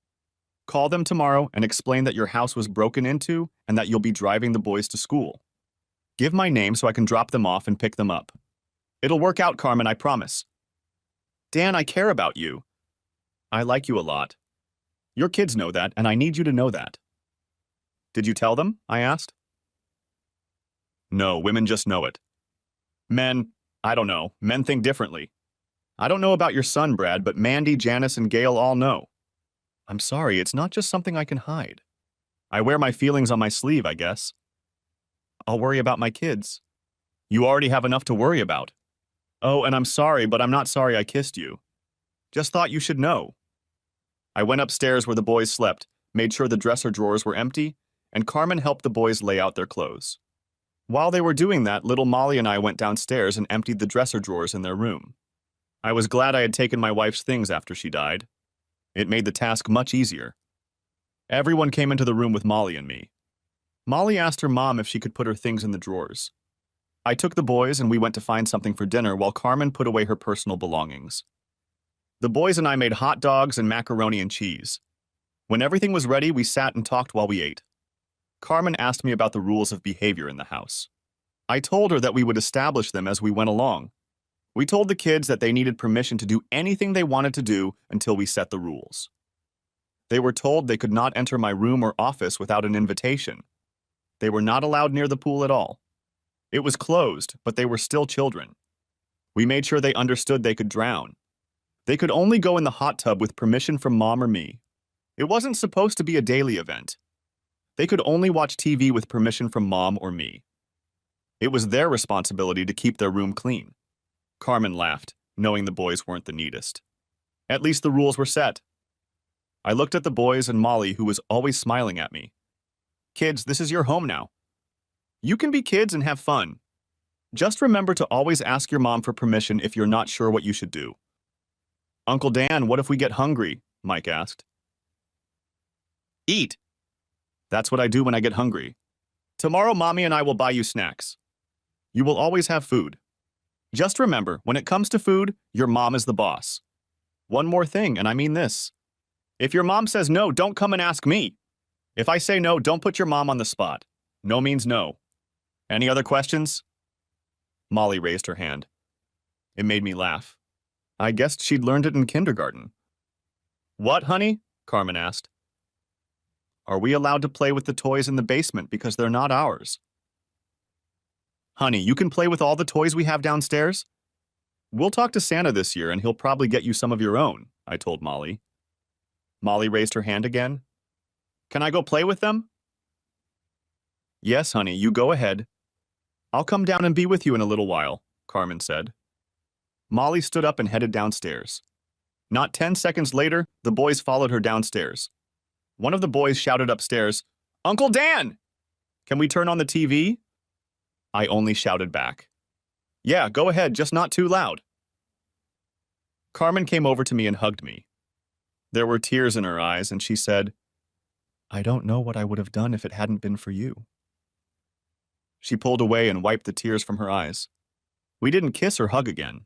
Call them tomorrow and explain that your house was broken into and that you'll be driving the boys to school. Give my name so I can drop them off and pick them up. It'll work out, Carmen, I promise. Dan, I care about you. I like you a lot. Your kids know that, and I need you to know that. Did you tell them? I asked. No, women just know it. Men, I don't know. Men think differently. I don't know about your son, Brad, but Mandy, Janice, and Gail all know. I'm sorry, it's not just something I can hide. I wear my feelings on my sleeve, I guess. I'll worry about my kids. You already have enough to worry about. Oh, and I'm sorry, but I'm not sorry I kissed you. Just thought you should know. I went upstairs where the boys slept, made sure the dresser drawers were empty, and Carmen helped the boys lay out their clothes. While they were doing that, little Molly and I went downstairs and emptied the dresser drawers in their room. I was glad I had taken my wife's things after she died. It made the task much easier. Everyone came into the room with Molly and me. Molly asked her mom if she could put her things in the drawers. I took the boys and we went to find something for dinner while Carmen put away her personal belongings. The boys and I made hot dogs and macaroni and cheese. When everything was ready, we sat and talked while we ate. Carmen asked me about the rules of behavior in the house. I told her that we would establish them as we went along. We told the kids that they needed permission to do anything they wanted to do until we set the rules. They were told they could not enter my room or office without an invitation. They were not allowed near the pool at all. It was closed, but they were still children. We made sure they understood they could drown. They could only go in the hot tub with permission from mom or me. It wasn't supposed to be a daily event. They could only watch TV with permission from mom or me. It was their responsibility to keep their room clean. Carmen laughed, knowing the boys weren't the neatest. At least the rules were set. I looked at the boys and Molly, who was always smiling at me. Kids, this is your home now. You can be kids and have fun. Just remember to always ask your mom for permission if you're not sure what you should do. Uncle Dan, what if we get hungry? Mike asked. Eat. That's what I do when I get hungry. Tomorrow, Mommy and I will buy you snacks. You will always have food. Just remember, when it comes to food, your mom is the boss. One more thing, and I mean this. If your mom says no, don't come and ask me. If I say no, don't put your mom on the spot. No means no. Any other questions? Molly raised her hand. It made me laugh. I guessed she'd learned it in kindergarten. What, honey? Carmen asked. Are we allowed to play with the toys in the basement because they're not ours? Honey, you can play with all the toys we have downstairs? We'll talk to Santa this year and he'll probably get you some of your own, I told Molly. Molly raised her hand again. Can I go play with them? Yes, honey, you go ahead. I'll come down and be with you in a little while, Carmen said. Molly stood up and headed downstairs. Not 10 seconds later, the boys followed her downstairs. One of the boys shouted upstairs, Uncle Dan! Can we turn on the TV? I only shouted back, Yeah, go ahead, just not too loud. Carmen came over to me and hugged me. There were tears in her eyes, and she said, I don't know what I would have done if it hadn't been for you. She pulled away and wiped the tears from her eyes. We didn't kiss or hug again.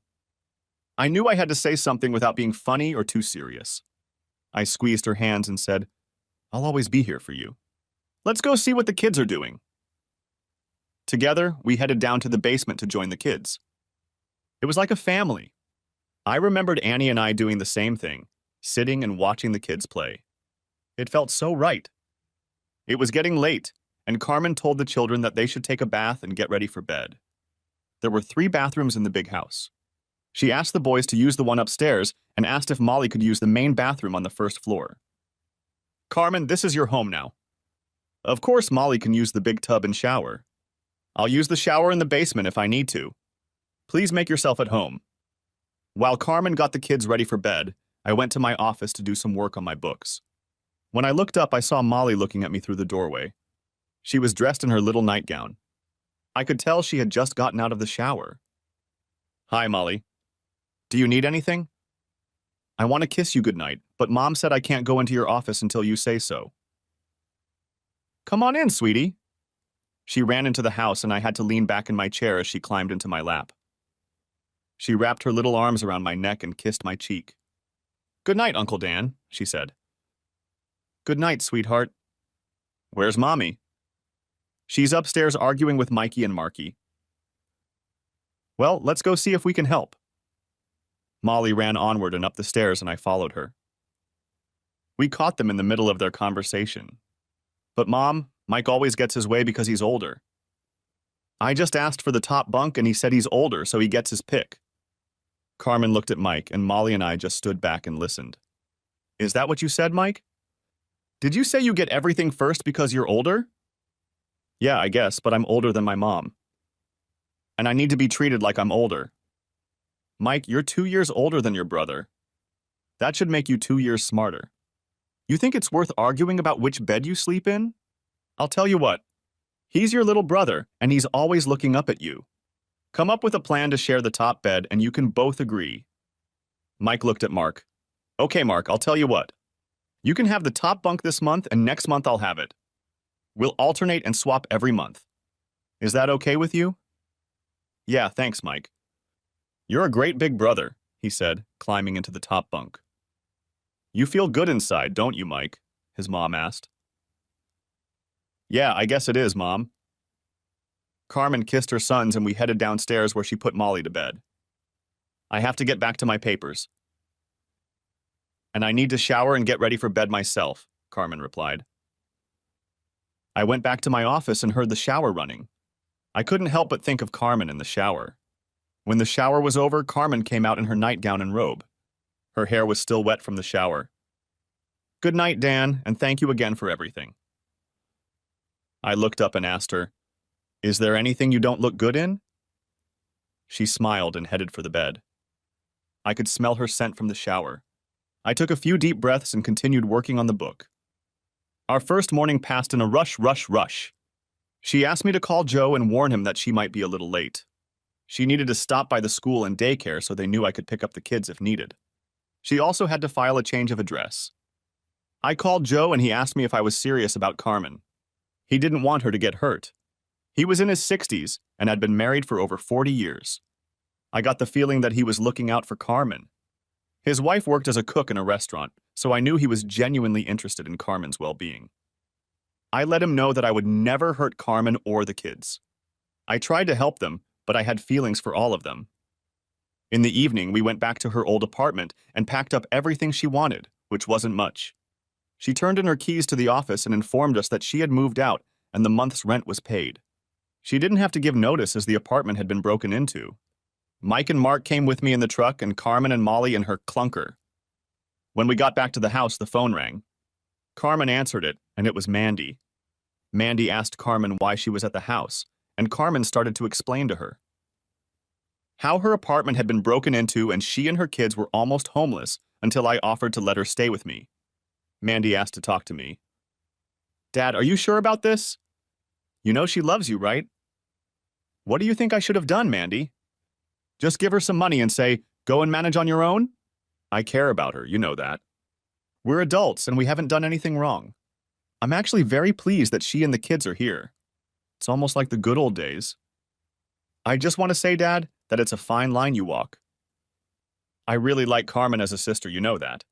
I knew I had to say something without being funny or too serious. I squeezed her hands and said, I'll always be here for you. Let's go see what the kids are doing. Together, we headed down to the basement to join the kids. It was like a family. I remembered Annie and I doing the same thing, sitting and watching the kids play. It felt so right. It was getting late, and Carmen told the children that they should take a bath and get ready for bed. There were 3 bathrooms in the big house. She asked the boys to use the one upstairs and asked if Molly could use the main bathroom on the first floor. Carmen, this is your home now. Of course, Molly can use the big tub and shower. I'll use the shower in the basement if I need to. Please make yourself at home. While Carmen got the kids ready for bed, I went to my office to do some work on my books. When I looked up, I saw Molly looking at me through the doorway. She was dressed in her little nightgown. I could tell she had just gotten out of the shower. Hi, Molly. Do you need anything? I want to kiss you goodnight, but Mom said I can't go into your office until you say so. Come on in, sweetie. She ran into the house and I had to lean back in my chair as she climbed into my lap. She wrapped her little arms around my neck and kissed my cheek. Good night, Uncle Dan, she said. Good night, sweetheart. Where's Mommy? She's upstairs arguing with Mikey and Marky. Well, let's go see if we can help. Molly ran onward and up the stairs and I followed her. We caught them in the middle of their conversation. But Mom, Mike always gets his way because he's older. I just asked for the top bunk and he said he's older, so he gets his pick. Carmen looked at Mike and Molly and I just stood back and listened. Is that what you said, Mike? Did you say you get everything first because you're older? Yeah, I guess, but I'm older than my mom. And I need to be treated like I'm older. Mike, you're 2 years older than your brother. That should make you 2 years smarter. You think it's worth arguing about which bed you sleep in? I'll tell you what. He's your little brother, and he's always looking up at you. Come up with a plan to share the top bed, and you can both agree. Mike looked at Mark. Okay, Mark, I'll tell you what. You can have the top bunk this month, and next month I'll have it. We'll alternate and swap every month. Is that okay with you? Yeah, thanks, Mike. You're a great big brother, he said, climbing into the top bunk. You feel good inside, don't you, Mike? His mom asked. Yeah, I guess it is, Mom. Carmen kissed her sons and we headed downstairs where she put Molly to bed. I have to get back to my papers. And I need to shower and get ready for bed myself, Carmen replied. I went back to my office and heard the shower running. I couldn't help but think of Carmen in the shower. When the shower was over, Carmen came out in her nightgown and robe. Her hair was still wet from the shower. Good night, Dan, and thank you again for everything. I looked up and asked her, Is there anything you don't look good in? She smiled and headed for the bed. I could smell her scent from the shower. I took a few deep breaths and continued working on the book. Our first morning passed in a rush. She asked me to call Joe and warn him that she might be a little late. She needed to stop by the school and daycare so they knew I could pick up the kids if needed. She also had to file a change of address. I called Joe and he asked me if I was serious about Carmen. He didn't want her to get hurt. He was in his 60s and had been married for over 40 years. I got the feeling that he was looking out for Carmen. His wife worked as a cook in a restaurant, so I knew he was genuinely interested in Carmen's well-being. I let him know that I would never hurt Carmen or the kids. I tried to help them, but I had feelings for all of them. In the evening, we went back to her old apartment and packed up everything she wanted, which wasn't much. She turned in her keys to the office and informed us that she had moved out and the month's rent was paid. She didn't have to give notice as the apartment had been broken into. Mike and Mark came with me in the truck and Carmen and Molly in her clunker. When we got back to the house, the phone rang. Carmen answered it, and it was Mandy. Mandy asked Carmen why she was at the house, and Carmen started to explain to her how her apartment had been broken into and she and her kids were almost homeless until I offered to let her stay with me. Mandy asked to talk to me. Dad, are you sure about this? You know she loves you, right? What do you think I should have done, Mandy? Just give her some money and say, go and manage on your own? I care about her, you know that. We're adults and we haven't done anything wrong. I'm actually very pleased that she and the kids are here. It's almost like the good old days. I just want to say, Dad, that it's a fine line you walk. I really like Carmen as a sister, you know that.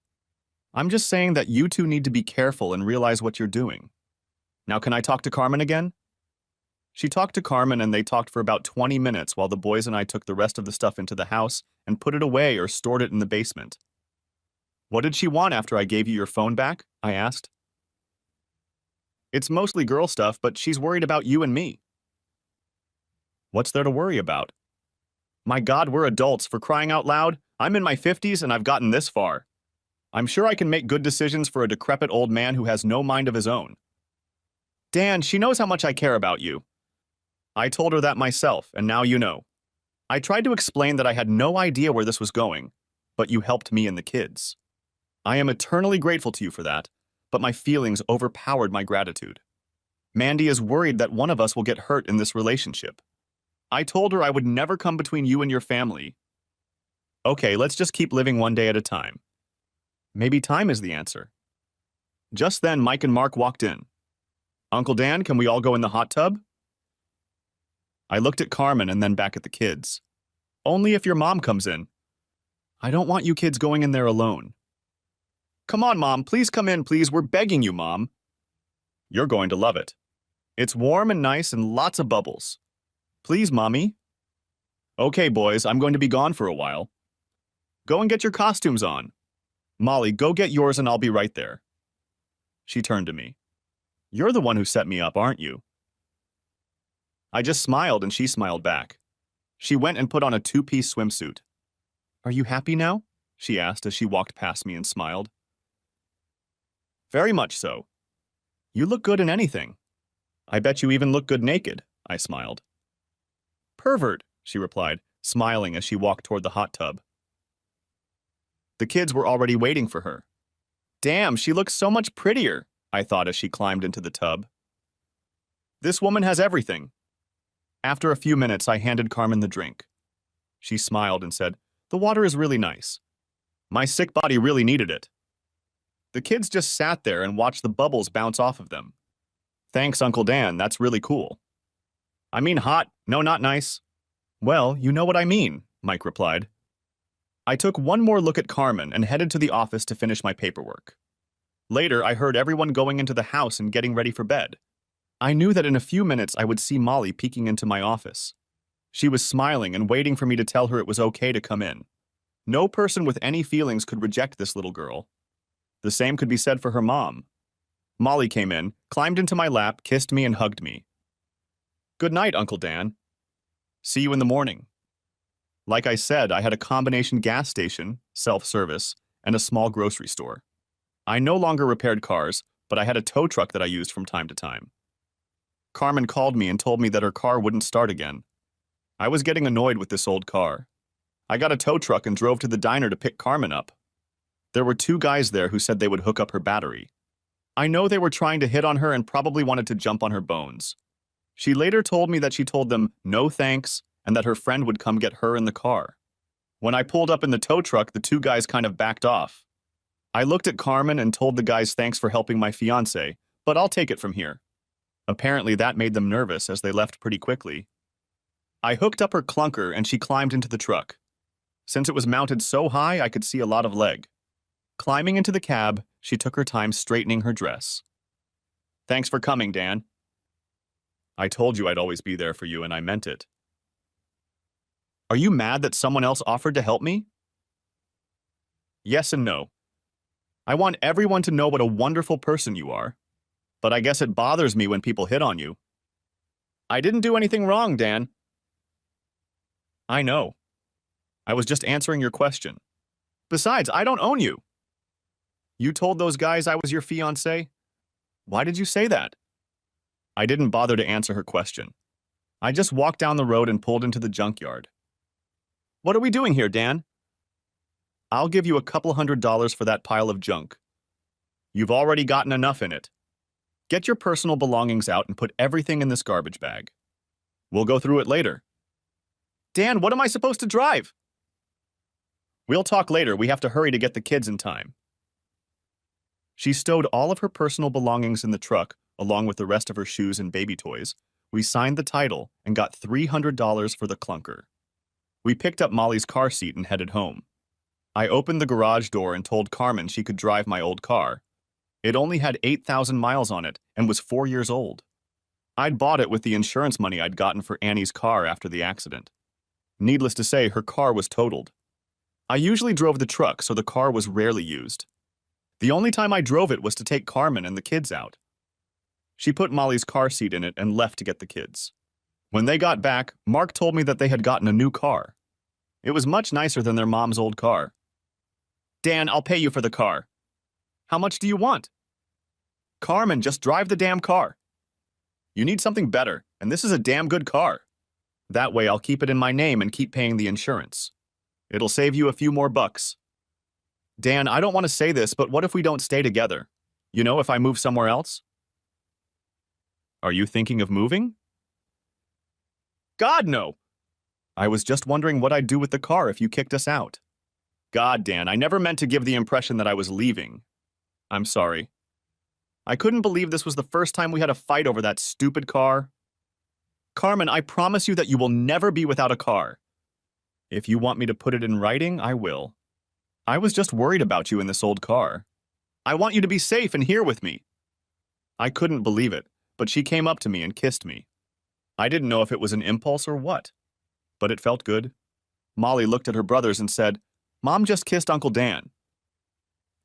I'm just saying that you two need to be careful and realize what you're doing. Now, can I talk to Carmen again? She talked to Carmen and they talked for about 20 minutes while the boys and I took the rest of the stuff into the house and put it away or stored it in the basement. What did she want after I gave you your phone back? I asked. It's mostly girl stuff, but she's worried about you and me. What's there to worry about? My God, we're adults, for crying out loud. I'm in my 50s and I've gotten this far. I'm sure I can make good decisions for a decrepit old man who has no mind of his own. Dan, she knows how much I care about you. I told her that myself, and now you know. I tried to explain that I had no idea where this was going, but you helped me and the kids. I am eternally grateful to you for that, but my feelings overpowered my gratitude. Mandy is worried that one of us will get hurt in this relationship. I told her I would never come between you and your family. Okay, let's just keep living one day at a time. Maybe time is the answer. Just then, Mike and Mark walked in. Uncle Dan, can we all go in the hot tub? I looked at Carmen and then back at the kids. Only if your mom comes in. I don't want you kids going in there alone. Come on, Mom, please come in, please. We're begging you, Mom. You're going to love it. It's warm and nice and lots of bubbles. Please, Mommy. Okay, boys, I'm going to be gone for a while. Go and get your costumes on. Molly, go get yours and I'll be right there. She turned to me. You're the one who set me up, aren't you? I just smiled and she smiled back. She went and put on a two-piece swimsuit. Are you happy now? She asked as she walked past me and smiled. Very much so. You look good in anything. I bet you even look good naked, I smiled. Pervert, she replied, smiling as she walked toward the hot tub. The kids were already waiting for her. Damn, she looks so much prettier, I thought as she climbed into the tub. This woman has everything. After a few minutes, I handed Carmen the drink. She smiled and said, the water is really nice. My sick body really needed it. The kids just sat there and watched the bubbles bounce off of them. Thanks, Uncle Dan, that's really cool. I mean hot, no, not nice. Well, you know what I mean, Mike replied. I took one more look at Carmen and headed to the office to finish my paperwork. Later, I heard everyone going into the house and getting ready for bed. I knew that in a few minutes I would see Molly peeking into my office. She was smiling and waiting for me to tell her it was okay to come in. No person with any feelings could reject this little girl. The same could be said for her mom. Molly came in, climbed into my lap, kissed me, and hugged me. Good night, Uncle Dan. See you in the morning. Like I said, I had a combination gas station, self-service, and a small grocery store. I no longer repaired cars, but I had a tow truck that I used from time to time. Carmen called me and told me that her car wouldn't start again. I was getting annoyed with this old car. I got a tow truck and drove to the diner to pick Carmen up. There were two guys there who said they would hook up her battery. I know they were trying to hit on her and probably wanted to jump on her bones. She later told me that she told them no thanks and that her friend would come get her in the car. When I pulled up in the tow truck, the two guys kind of backed off. I looked at Carmen and told the guys thanks for helping my fiancé, but I'll take it from here. Apparently that made them nervous as they left pretty quickly. I hooked up her clunker and she climbed into the truck. Since it was mounted so high, I could see a lot of leg. Climbing into the cab, she took her time straightening her dress. Thanks for coming, Dan. I told you I'd always be there for you, and I meant it. Are you mad that someone else offered to help me? Yes and no. I want everyone to know what a wonderful person you are, but I guess it bothers me when people hit on you. I didn't do anything wrong, Dan. I know. I was just answering your question. Besides, I don't own you. You told those guys I was your fiancé? Why did you say that? I didn't bother to answer her question. I just walked down the road and pulled into the junkyard. What are we doing here, Dan? I'll give you a couple $100 for that pile of junk. You've already gotten enough in it. Get your personal belongings out and put everything in this garbage bag. We'll go through it later. Dan, what am I supposed to drive? We'll talk later. We have to hurry to get the kids in time. She stowed all of her personal belongings in the truck, along with the rest of her shoes and baby toys. We signed the title and got $300 for the clunker. We picked up Molly's car seat and headed home. I opened the garage door and told Carmen she could drive my old car. It only had 8,000 miles on it and was 4 years old. I'd bought it with the insurance money I'd gotten for Annie's car after the accident. Needless to say, her car was totaled. I usually drove the truck, so the car was rarely used. The only time I drove it was to take Carmen and the kids out. She put Molly's car seat in it and left to get the kids. When they got back, Mark told me that they had gotten a new car. It was much nicer than their mom's old car. Dan, I'll pay you for the car. How much do you want? Carmen, just drive the damn car. You need something better, and this is a damn good car. That way I'll keep it in my name and keep paying the insurance. It'll save you a few more bucks. Dan, I don't want to say this, but what if we don't stay together? You know, if I move somewhere else? Are you thinking of moving? God, no! I was just wondering what I'd do with the car if you kicked us out. God, Dan, I never meant to give the impression that I was leaving. I'm sorry. I couldn't believe this was the first time we had a fight over that stupid car. Carmen, I promise you that you will never be without a car. If you want me to put it in writing, I will. I was just worried about you in this old car. I want you to be safe and here with me. I couldn't believe it, but she came up to me and kissed me. I didn't know if it was an impulse or what, but it felt good. Molly looked at her brothers and said, Mom just kissed Uncle Dan.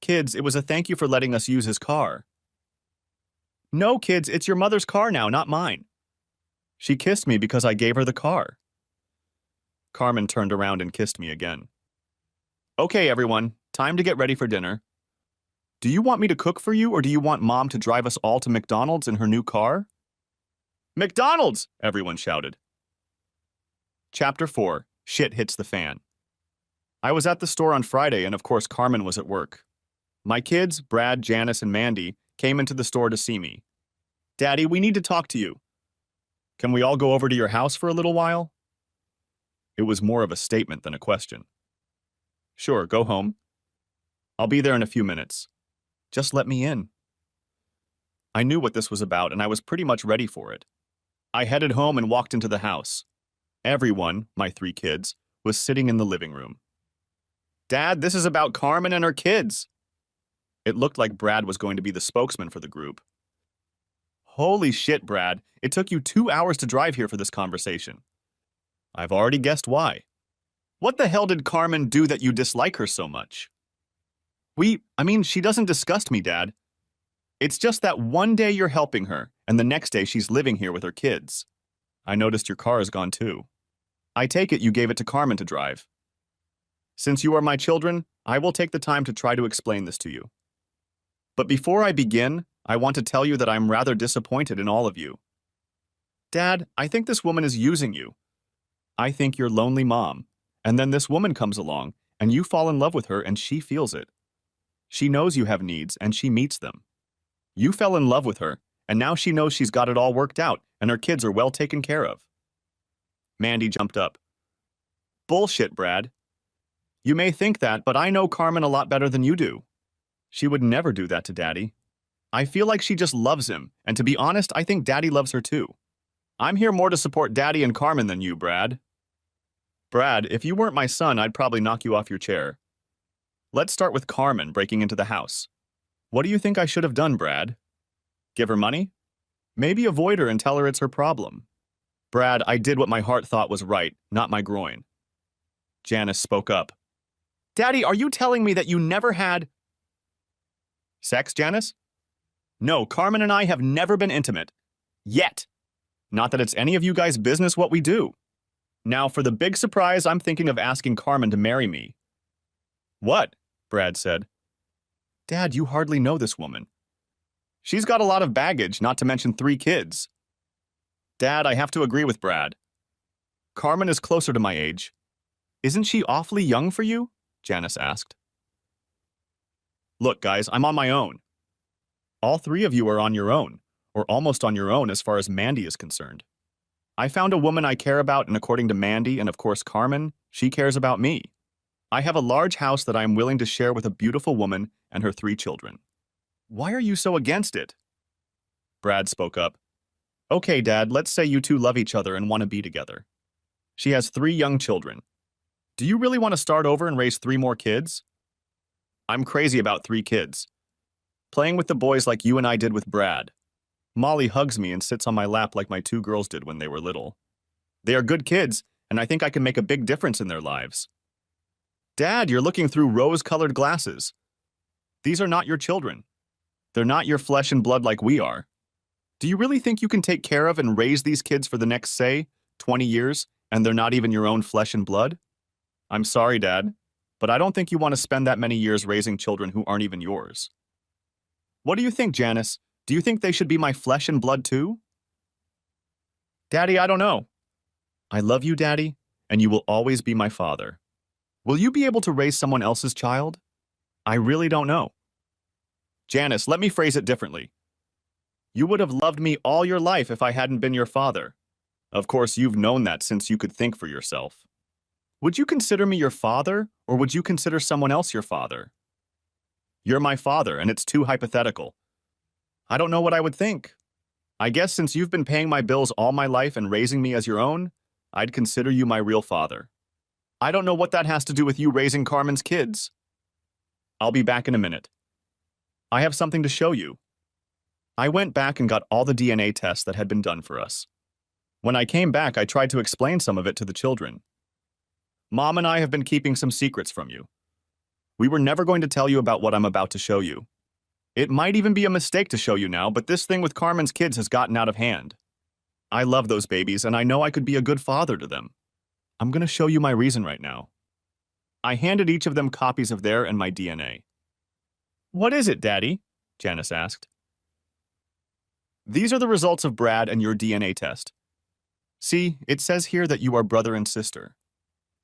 Kids, it was a thank you for letting us use his car. No, kids, it's your mother's car now, not mine. She kissed me because I gave her the car. Carmen turned around and kissed me again. Okay, everyone, time to get ready for dinner. Do you want me to cook for you, or do you want Mom to drive us all to McDonald's in her new car? McDonald's! Everyone shouted. Chapter 4. Shit hits the fan. I was at the store on Friday, and of course Carmen was at work. My kids, Brad, Janice, and Mandy, came into the store to see me. Daddy, we need to talk to you. Can we all go over to your house for a little while? It was more of a statement than a question. Sure, go home. I'll be there in a few minutes. Just let me in. I knew what this was about, and I was pretty much ready for it. I headed home and walked into the house. Everyone, my 3 kids, was sitting in the living room. Dad, this is about Carmen and her kids. It looked like Brad was going to be the spokesman for the group. Holy shit, Brad. It took you 2 hours to drive here for this conversation. I've already guessed why. What the hell did Carmen do that you dislike her so much? She doesn't disgust me, Dad. It's just that one day you're helping her, and the next day she's living here with her kids. I noticed your car is gone too. I take it you gave it to Carmen to drive. Since you are my children, I will take the time to try to explain this to you. But before I begin, I want to tell you that I'm rather disappointed in all of you. Dad, I think this woman is using you. I think you're lonely mom, and then this woman comes along, and you fall in love with her and she feels it. She knows you have needs, and she meets them. You fell in love with her, and now she knows she's got it all worked out, and her kids are well taken care of. Mandy jumped up. Bullshit, Brad. You may think that, but I know Carmen a lot better than you do. She would never do that to Daddy. I feel like she just loves him, and to be honest, I think Daddy loves her too. I'm here more to support Daddy and Carmen than you, Brad. Brad, if you weren't my son, I'd probably knock you off your chair. Let's start with Carmen breaking into the house. What do you think I should have done, Brad? Give her money? Maybe avoid her and tell her it's her problem. Brad, I did what my heart thought was right, not my groin. Janice spoke up. Daddy, are you telling me that you never had sex, Janice? No, Carmen and I have never been intimate. Yet. Not that it's any of you guys' business what we do. Now, for the big surprise, I'm thinking of asking Carmen to marry me. What? Brad said. Dad, you hardly know this woman. She's got a lot of baggage, not to mention 3 kids. Dad, I have to agree with Brad. Carmen is closer to my age. Isn't she awfully young for you? Janice asked. Look, guys, I'm on my own. All 3 of you are on your own, or almost on your own as far as Mandy is concerned. I found a woman I care about, and according to Mandy and of course Carmen, she cares about me. I have a large house that I am willing to share with a beautiful woman and her 3 children. Why are you so against it? Brad spoke up. Okay, Dad, let's say you 2 love each other and want to be together. She has 3 young children. Do you really want to start over and raise 3 more kids? I'm crazy about 3 kids. Playing with the boys like you and I did with Brad. Molly hugs me and sits on my lap like my 2 girls did when they were little. They are good kids, and I think I can make a big difference in their lives. Dad, you're looking through rose-colored glasses. These are not your children. They're not your flesh and blood like we are. Do you really think you can take care of and raise these kids for the next, say, 20 years, and they're not even your own flesh and blood? I'm sorry, Dad, but I don't think you want to spend that many years raising children who aren't even yours. What do you think, Janice? Do you think they should be my flesh and blood too? Daddy, I don't know. I love you, Daddy, and you will always be my father. Will you be able to raise someone else's child? I really don't know. Janice, let me phrase it differently. You would have loved me all your life if I hadn't been your father. Of course, you've known that since you could think for yourself. Would you consider me your father, or would you consider someone else your father? You're my father, and it's too hypothetical. I don't know what I would think. I guess since you've been paying my bills all my life and raising me as your own, I'd consider you my real father. I don't know what that has to do with you raising Carmen's kids. I'll be back in a minute. I have something to show you. I went back and got all the DNA tests that had been done for us. When I came back, I tried to explain some of it to the children. Mom and I have been keeping some secrets from you. We were never going to tell you about what I'm about to show you. It might even be a mistake to show you now, but this thing with Carmen's kids has gotten out of hand. I love those babies, and I know I could be a good father to them. I'm going to show you my reason right now. I handed each of them copies of their and my DNA. What is it, Daddy? Janice asked. These are the results of Brad and your DNA test. See, it says here that you are brother and sister.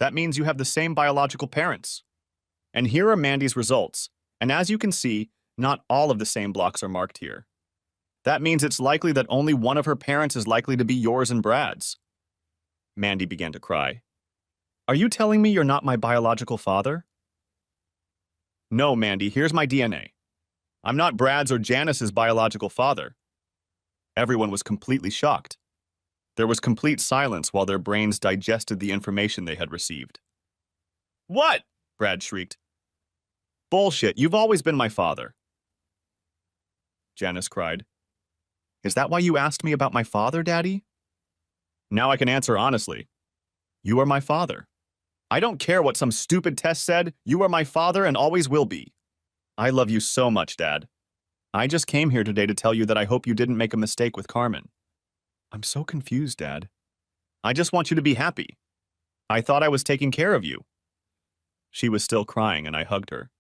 That means you have the same biological parents. And here are Mandy's results, and as you can see, not all of the same blocks are marked here. That means it's likely that only one of her parents is likely to be yours and Brad's. Mandy began to cry. Are you telling me you're not my biological father? No, Mandy, here's my DNA. I'm not Brad's or Janice's biological father. Everyone was completely shocked. There was complete silence while their brains digested the information they had received. What? Brad shrieked. Bullshit, you've always been my father. Janice cried. Is that why you asked me about my father, Daddy? Now I can answer honestly. You are my father. I don't care what some stupid test said, you are my father and always will be. I love you so much, Dad. I just came here today to tell you that I hope you didn't make a mistake with Carmen. I'm so confused, Dad. I just want you to be happy. I thought I was taking care of you. She was still crying, and I hugged her.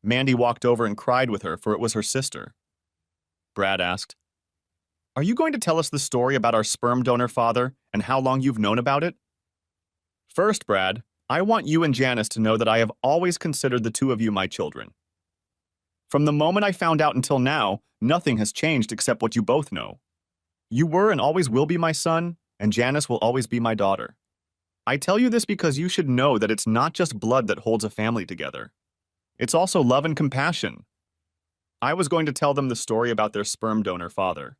Mandy walked over and cried with her, for it was her sister. Brad asked, Are you going to tell us the story about our sperm donor father and how long you've known about it? First, Brad, I want you and Janice to know that I have always considered the 2 of you my children. From the moment I found out until now, nothing has changed except what you both know. You were and always will be my son, and Janice will always be my daughter. I tell you this because you should know that it's not just blood that holds a family together. It's also love and compassion. I was going to tell them the story about their sperm donor father.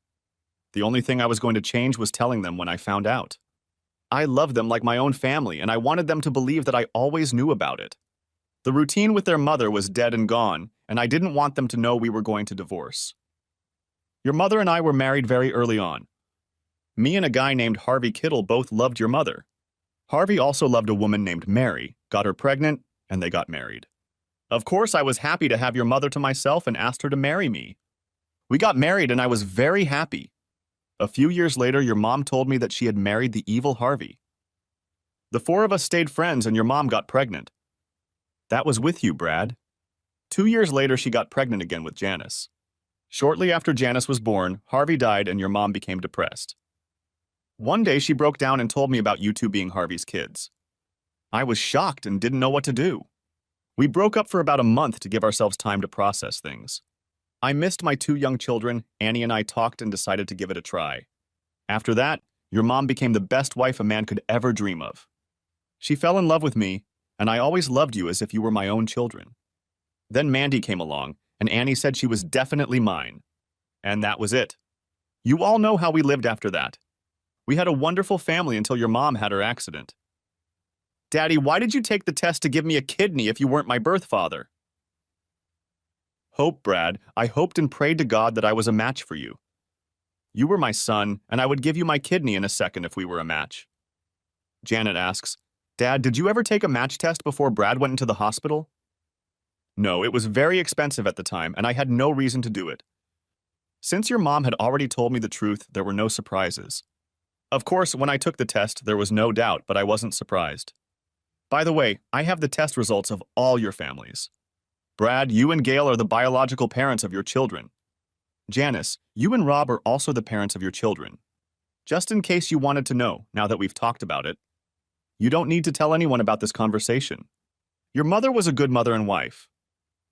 The only thing I was going to change was telling them when I found out. I love them like my own family, and I wanted them to believe that I always knew about it. The routine with their mother was dead and gone, and I didn't want them to know we were going to divorce. Your mother and I were married very early on. Me and a guy named Harvey Kittle both loved your mother. Harvey also loved a woman named Mary, got her pregnant, and they got married. Of course, I was happy to have your mother to myself and asked her to marry me. We got married and I was very happy. A few years later, your mom told me that she had married the evil Harvey. The four of us stayed friends and your mom got pregnant. That was with you, Brad. 2 years later, she got pregnant again with Janice. Shortly after Janice was born, Harvey died and your mom became depressed. One day, she broke down and told me about you two being Harvey's kids. I was shocked and didn't know what to do. We broke up for about a month to give ourselves time to process things. I missed my two young children. Annie and I talked and decided to give it a try. After that, your mom became the best wife a man could ever dream of. She fell in love with me, and I always loved you as if you were my own children. Then Mandy came along, and Annie said she was definitely mine. And that was it. You all know how we lived after that. We had a wonderful family until your mom had her accident. Daddy, why did you take the test to give me a kidney if you weren't my birth father? Hope, Brad. I hoped and prayed to God that I was a match for you. You were my son, and I would give you my kidney in a second if we were a match. Janet asks, Dad, did you ever take a match test before Brad went into the hospital? No, it was very expensive at the time, and I had no reason to do it. Since your mom had already told me the truth, there were no surprises. Of course, when I took the test, there was no doubt, but I wasn't surprised. By the way, I have the test results of all your families. Brad, you and Gail are the biological parents of your children. Janice, you and Rob are also the parents of your children. Just in case you wanted to know, now that we've talked about it, you don't need to tell anyone about this conversation. Your mother was a good mother and wife.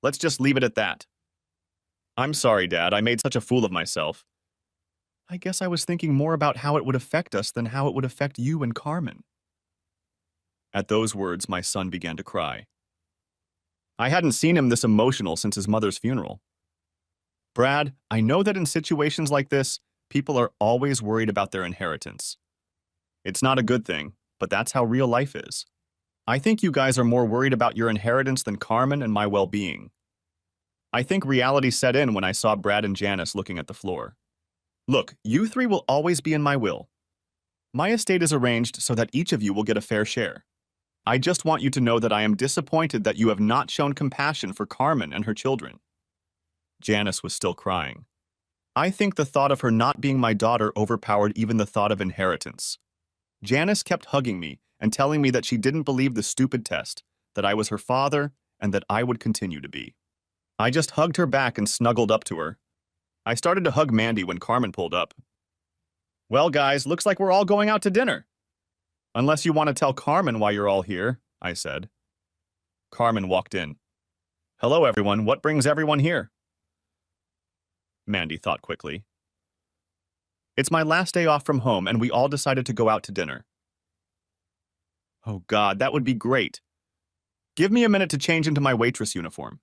Let's just leave it at that. I'm sorry, Dad, I made such a fool of myself. I guess I was thinking more about how it would affect us than how it would affect you and Carmen. At those words, my son began to cry. I hadn't seen him this emotional since his mother's funeral. Brad, I know that in situations like this, people are always worried about their inheritance. It's not a good thing, but that's how real life is. I think you guys are more worried about your inheritance than Carmen and my well-being. I think reality set in when I saw Brad and Janice looking at the floor. Look, you three will always be in my will. My estate is arranged so that each of you will get a fair share. I just want you to know that I am disappointed that you have not shown compassion for Carmen and her children. Janice was still crying. I think the thought of her not being my daughter overpowered even the thought of inheritance. Janice kept hugging me and telling me that she didn't believe the stupid test, that I was her father, and that I would continue to be. I just hugged her back and snuggled up to her. I started to hug Mandy when Carmen pulled up. Well, guys, looks like we're all going out to dinner. Unless you want to tell Carmen why you're all here, I said. Carmen walked in. Hello, everyone. What brings everyone here? Mandy thought quickly. It's my last day off from home, and we all decided to go out to dinner. Oh, God, that would be great. Give me a minute to change into my waitress uniform.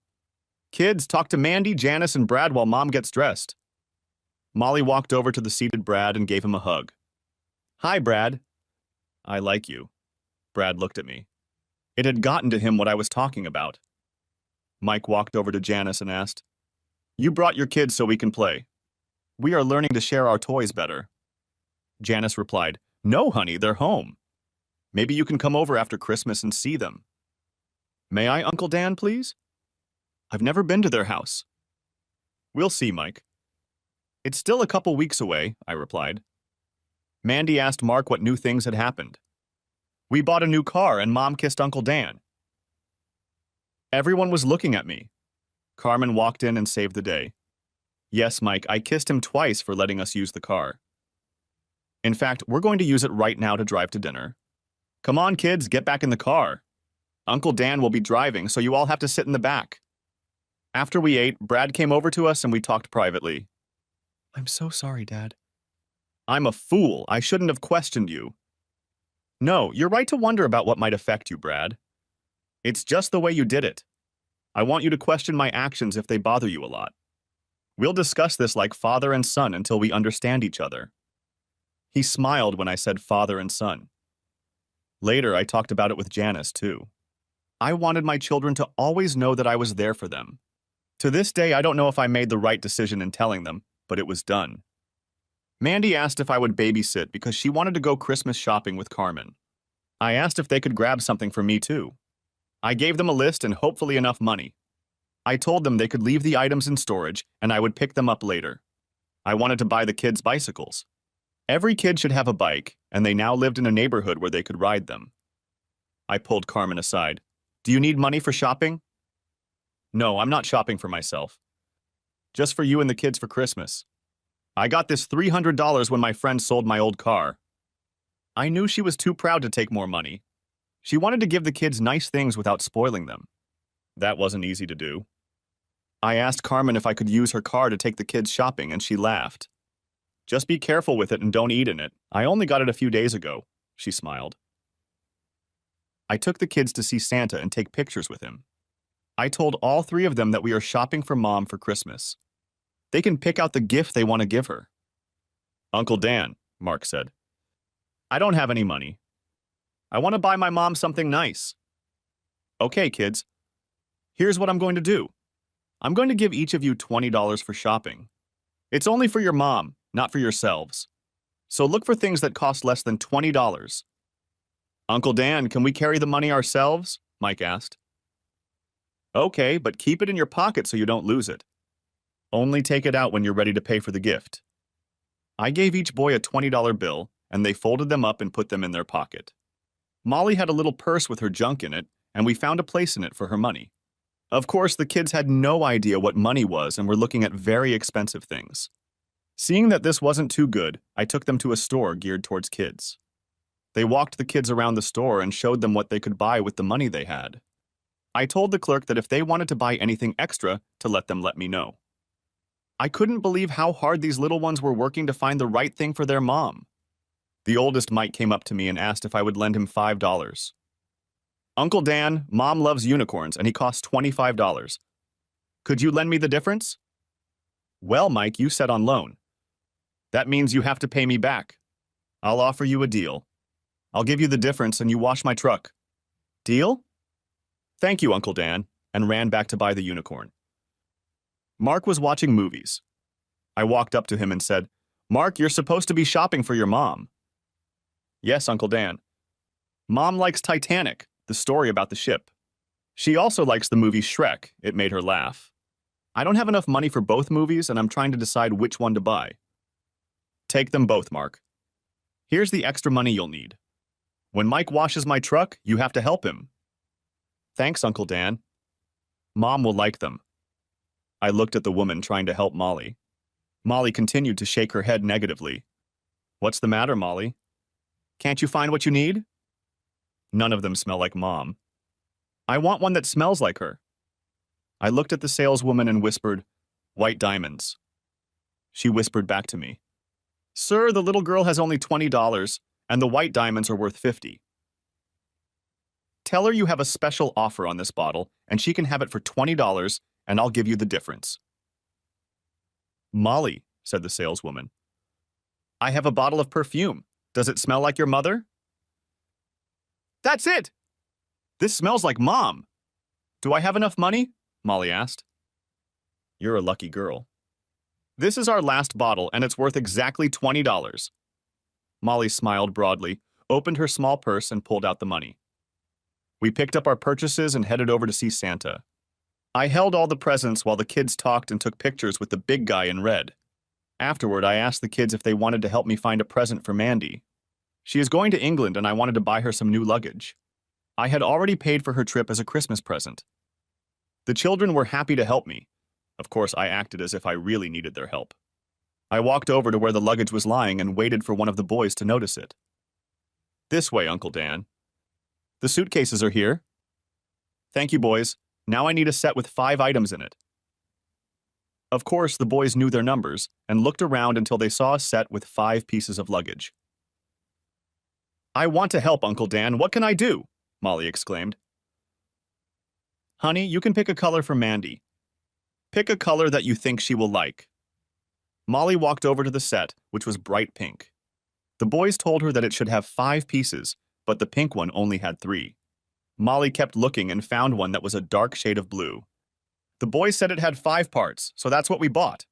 Kids, talk to Mandy, Janice, and Brad while Mom gets dressed. Molly walked over to the seated Brad and gave him a hug. Hi, Brad. I like you. Brad looked at me. It had gotten to him what I was talking about. Mike walked over to Janice and asked, You brought your kids so we can play. We are learning to share our toys better. Janice replied, No, honey, they're home. Maybe you can come over after Christmas and see them. May I, Uncle Dan, please? I've never been to their house. We'll see, Mike. It's still a couple weeks away, I replied. Mandy asked Mark what new things had happened. We bought a new car and Mom kissed Uncle Dan. Everyone was looking at me. Carmen walked in and saved the day. Yes, Mike, I kissed him twice for letting us use the car. In fact, we're going to use it right now to drive to dinner. Come on, kids, get back in the car. Uncle Dan will be driving, so you all have to sit in the back. After we ate, Brad came over to us and we talked privately. I'm so sorry, Dad. I'm a fool. I shouldn't have questioned you. No, you're right to wonder about what might affect you, Brad. It's just the way you did it. I want you to question my actions if they bother you a lot. We'll discuss this like father and son until we understand each other. He smiled when I said father and son. Later, I talked about it with Janice, too. I wanted my children to always know that I was there for them. To this day, I don't know if I made the right decision in telling them, but it was done. Mandy asked if I would babysit because she wanted to go Christmas shopping with Carmen. I asked if they could grab something for me, too. I gave them a list and hopefully enough money. I told them they could leave the items in storage and I would pick them up later. I wanted to buy the kids bicycles. Every kid should have a bike, and they now lived in a neighborhood where they could ride them. I pulled Carmen aside. Do you need money for shopping? No, I'm not shopping for myself. Just for you and the kids for Christmas. I got this $300 when my friend sold my old car. I knew she was too proud to take more money. She wanted to give the kids nice things without spoiling them. That wasn't easy to do. I asked Carmen if I could use her car to take the kids shopping, and she laughed. Just be careful with it and don't eat in it. I only got it a few days ago, she smiled. I took the kids to see Santa and take pictures with him. I told all three of them that we are shopping for Mom for Christmas. They can pick out the gift they want to give her. Uncle Dan, Mark said. I don't have any money. I want to buy my mom something nice. Okay, kids. Here's what I'm going to do. I'm going to give each of you $20 for shopping. It's only for your mom, not for yourselves. So look for things that cost less than $20. Uncle Dan, can we carry the money ourselves? Mike asked. Okay, but keep it in your pocket so you don't lose it. Only take it out when you're ready to pay for the gift. I gave each boy a $20 bill, and they folded them up and put them in their pocket. Molly had a little purse with her junk in it, and we found a place in it for her money. Of course, the kids had no idea what money was and were looking at very expensive things. Seeing that this wasn't too good, I took them to a store geared towards kids. They walked the kids around the store and showed them what they could buy with the money they had. I told the clerk that if they wanted to buy anything extra, to let me know. I couldn't believe how hard these little ones were working to find the right thing for their mom. The oldest Mike came up to me and asked if I would lend him $5. Uncle Dan, Mom loves unicorns and he costs $25. Could you lend me the difference? Well, Mike, you said on loan. That means you have to pay me back. I'll offer you a deal. I'll give you the difference and you wash my truck. Deal? Thank you, Uncle Dan, and ran back to buy the unicorn. Mark was watching movies. I walked up to him and said, Mark, you're supposed to be shopping for your mom. Yes, Uncle Dan. Mom likes Titanic, the story about the ship. She also likes the movie Shrek. It made her laugh. I don't have enough money for both movies, and I'm trying to decide which one to buy. Take them both, Mark. Here's the extra money you'll need. When Mike washes my truck, you have to help him. Thanks, Uncle Dan. Mom will like them. I looked at the woman trying to help Molly. Molly continued to shake her head negatively. What's the matter, Molly? Can't you find what you need? None of them smell like Mom. I want one that smells like her. I looked at the saleswoman and whispered, White diamonds. She whispered back to me, Sir, the little girl has only $20, and the white diamonds are worth $50. Tell her you have a special offer on this bottle, and she can have it for $20, and I'll give you the difference. Molly, said the saleswoman, I have a bottle of perfume. Does it smell like your mother? That's it! This smells like Mom. Do I have enough money? Molly asked. You're a lucky girl. This is our last bottle, and it's worth exactly $20. Molly smiled broadly, opened her small purse, and pulled out the money. We picked up our purchases and headed over to see Santa. I held all the presents while the kids talked and took pictures with the big guy in red. Afterward, I asked the kids if they wanted to help me find a present for Mandy. She is going to England, and I wanted to buy her some new luggage. I had already paid for her trip as a Christmas present. The children were happy to help me. Of course, I acted as if I really needed their help. I walked over to where the luggage was lying and waited for one of the boys to notice it. This way, Uncle Dan. The suitcases are here. Thank you, boys. Now I need a set with 5 items in it. Of course, the boys knew their numbers and looked around until they saw a set with 5 pieces of luggage. I want to help, Uncle Dan. What can I do? Molly exclaimed. Honey, you can pick a color for Mandy. Pick a color that you think she will like. Molly walked over to the set, which was bright pink. The boys told her that it should have 5 pieces, but the pink one only had 3. Molly kept looking and found one that was a dark shade of blue. The boys said it had 5 parts, so that's what we bought.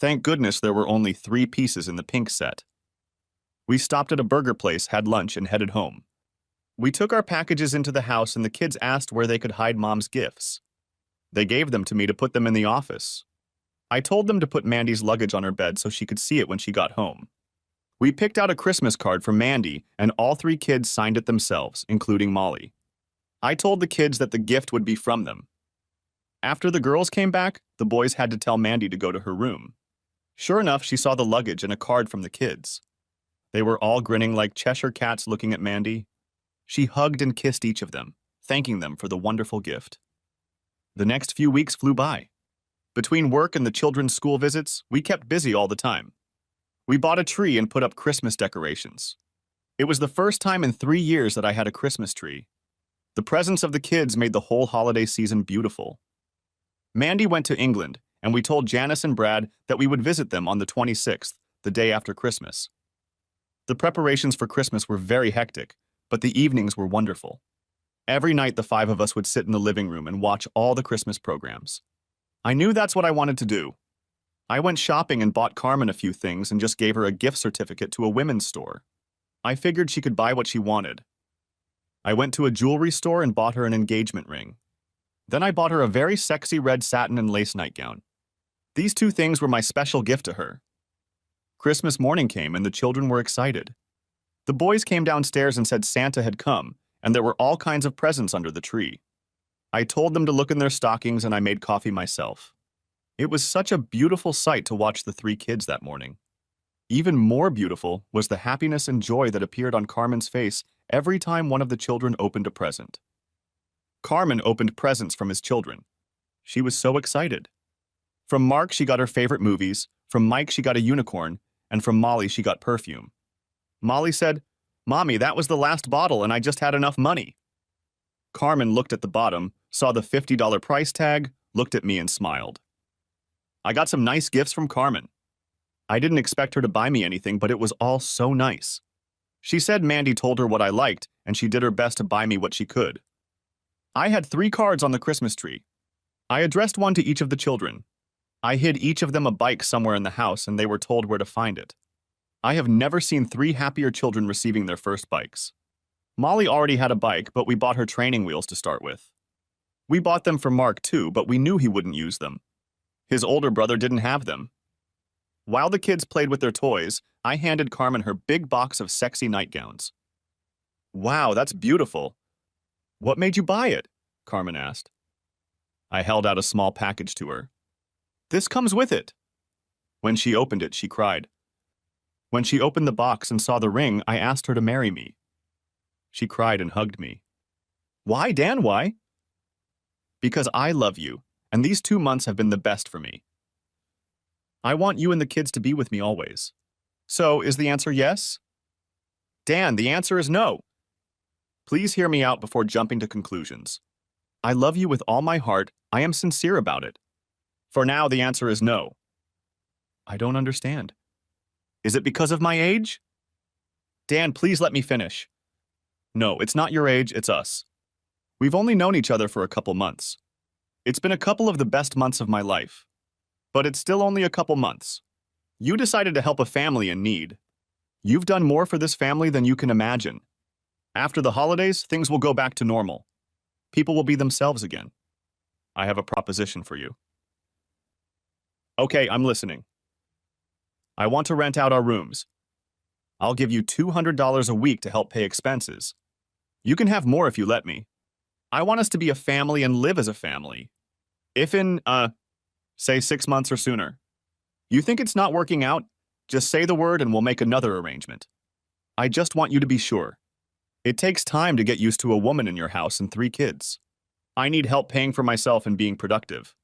Thank goodness there were only 3 pieces in the pink set. We stopped at a burger place, had lunch, and headed home. We took our packages into the house and the kids asked where they could hide Mom's gifts. They gave them to me to put them in the office. I told them to put Mandy's luggage on her bed so she could see it when she got home. We picked out a Christmas card for Mandy, and all three kids signed it themselves, including Molly. I told the kids that the gift would be from them. After the girls came back, the boys had to tell Mandy to go to her room. Sure enough, she saw the luggage and a card from the kids. They were all grinning like Cheshire cats looking at Mandy. She hugged and kissed each of them, thanking them for the wonderful gift. The next few weeks flew by. Between work and the children's school visits, we kept busy all the time. We bought a tree and put up Christmas decorations. It was the first time in 3 years that I had a Christmas tree. The presence of the kids made the whole holiday season beautiful. Mandy went to England, and we told Janice and Brad that we would visit them on the 26th, the day after Christmas. The preparations for Christmas were very hectic, but the evenings were wonderful. Every night the 5 of us would sit in the living room and watch all the Christmas programs. I knew that's what I wanted to do. I went shopping and bought Carmen a few things and just gave her a gift certificate to a women's store. I figured she could buy what she wanted. I went to a jewelry store and bought her an engagement ring. Then I bought her a very sexy red satin and lace nightgown. These 2 things were my special gift to her. Christmas morning came and the children were excited. The boys came downstairs and said Santa had come, and there were all kinds of presents under the tree. I told them to look in their stockings and I made coffee myself. It was such a beautiful sight to watch the 3 kids that morning. Even more beautiful was the happiness and joy that appeared on Carmen's face every time one of the children opened a present. Carmen opened presents from his children. She was so excited. From Mark, she got her favorite movies, from Mike, she got a unicorn, and from Molly, she got perfume. Molly said, "Mommy, that was the last bottle and I just had enough money." Carmen looked at the bottom, saw the $50 price tag, looked at me and smiled. I got some nice gifts from Carmen. I didn't expect her to buy me anything, but it was all so nice. She said Mandy told her what I liked, and she did her best to buy me what she could. I had 3 cards on the Christmas tree. I addressed one to each of the children. I hid each of them a bike somewhere in the house, and they were told where to find it. I have never seen 3 happier children receiving their first bikes. Molly already had a bike, but we bought her training wheels to start with. We bought them for Mark too, but we knew he wouldn't use them. His older brother didn't have them. While the kids played with their toys, I handed Carmen her big box of sexy nightgowns. "Wow, that's beautiful. What made you buy it?" Carmen asked. I held out a small package to her. "This comes with it." When she opened it, she cried. When she opened the box and saw the ring, I asked her to marry me. She cried and hugged me. "Why, Dan, why?" "Because I love you, and these 2 months have been the best for me. I want you and the kids to be with me always. So, is the answer yes?" "Dan, the answer is no." Please hear me out before jumping to conclusions. I love you with all my heart. I am sincere about it. For now, the answer is no. I don't understand. Is it because of my age? Dan, please let me finish. No, it's not your age, it's us. We've only known each other for a couple months. It's been a couple of the best months of my life. But it's still only a couple months. You decided to help a family in need. You've done more for this family than you can imagine. After the holidays, things will go back to normal. People will be themselves again. I have a proposition for you. Okay, I'm listening. I want to rent out our rooms. I'll give you $200 a week to help pay expenses. You can have more if you let me. I want us to be a family and live as a family. If in, say 6 months or sooner, you think it's not working out, just say the word and we'll make another arrangement. I just want you to be sure. It takes time to get used to a woman in your house and 3 kids. I need help paying for myself and being productive.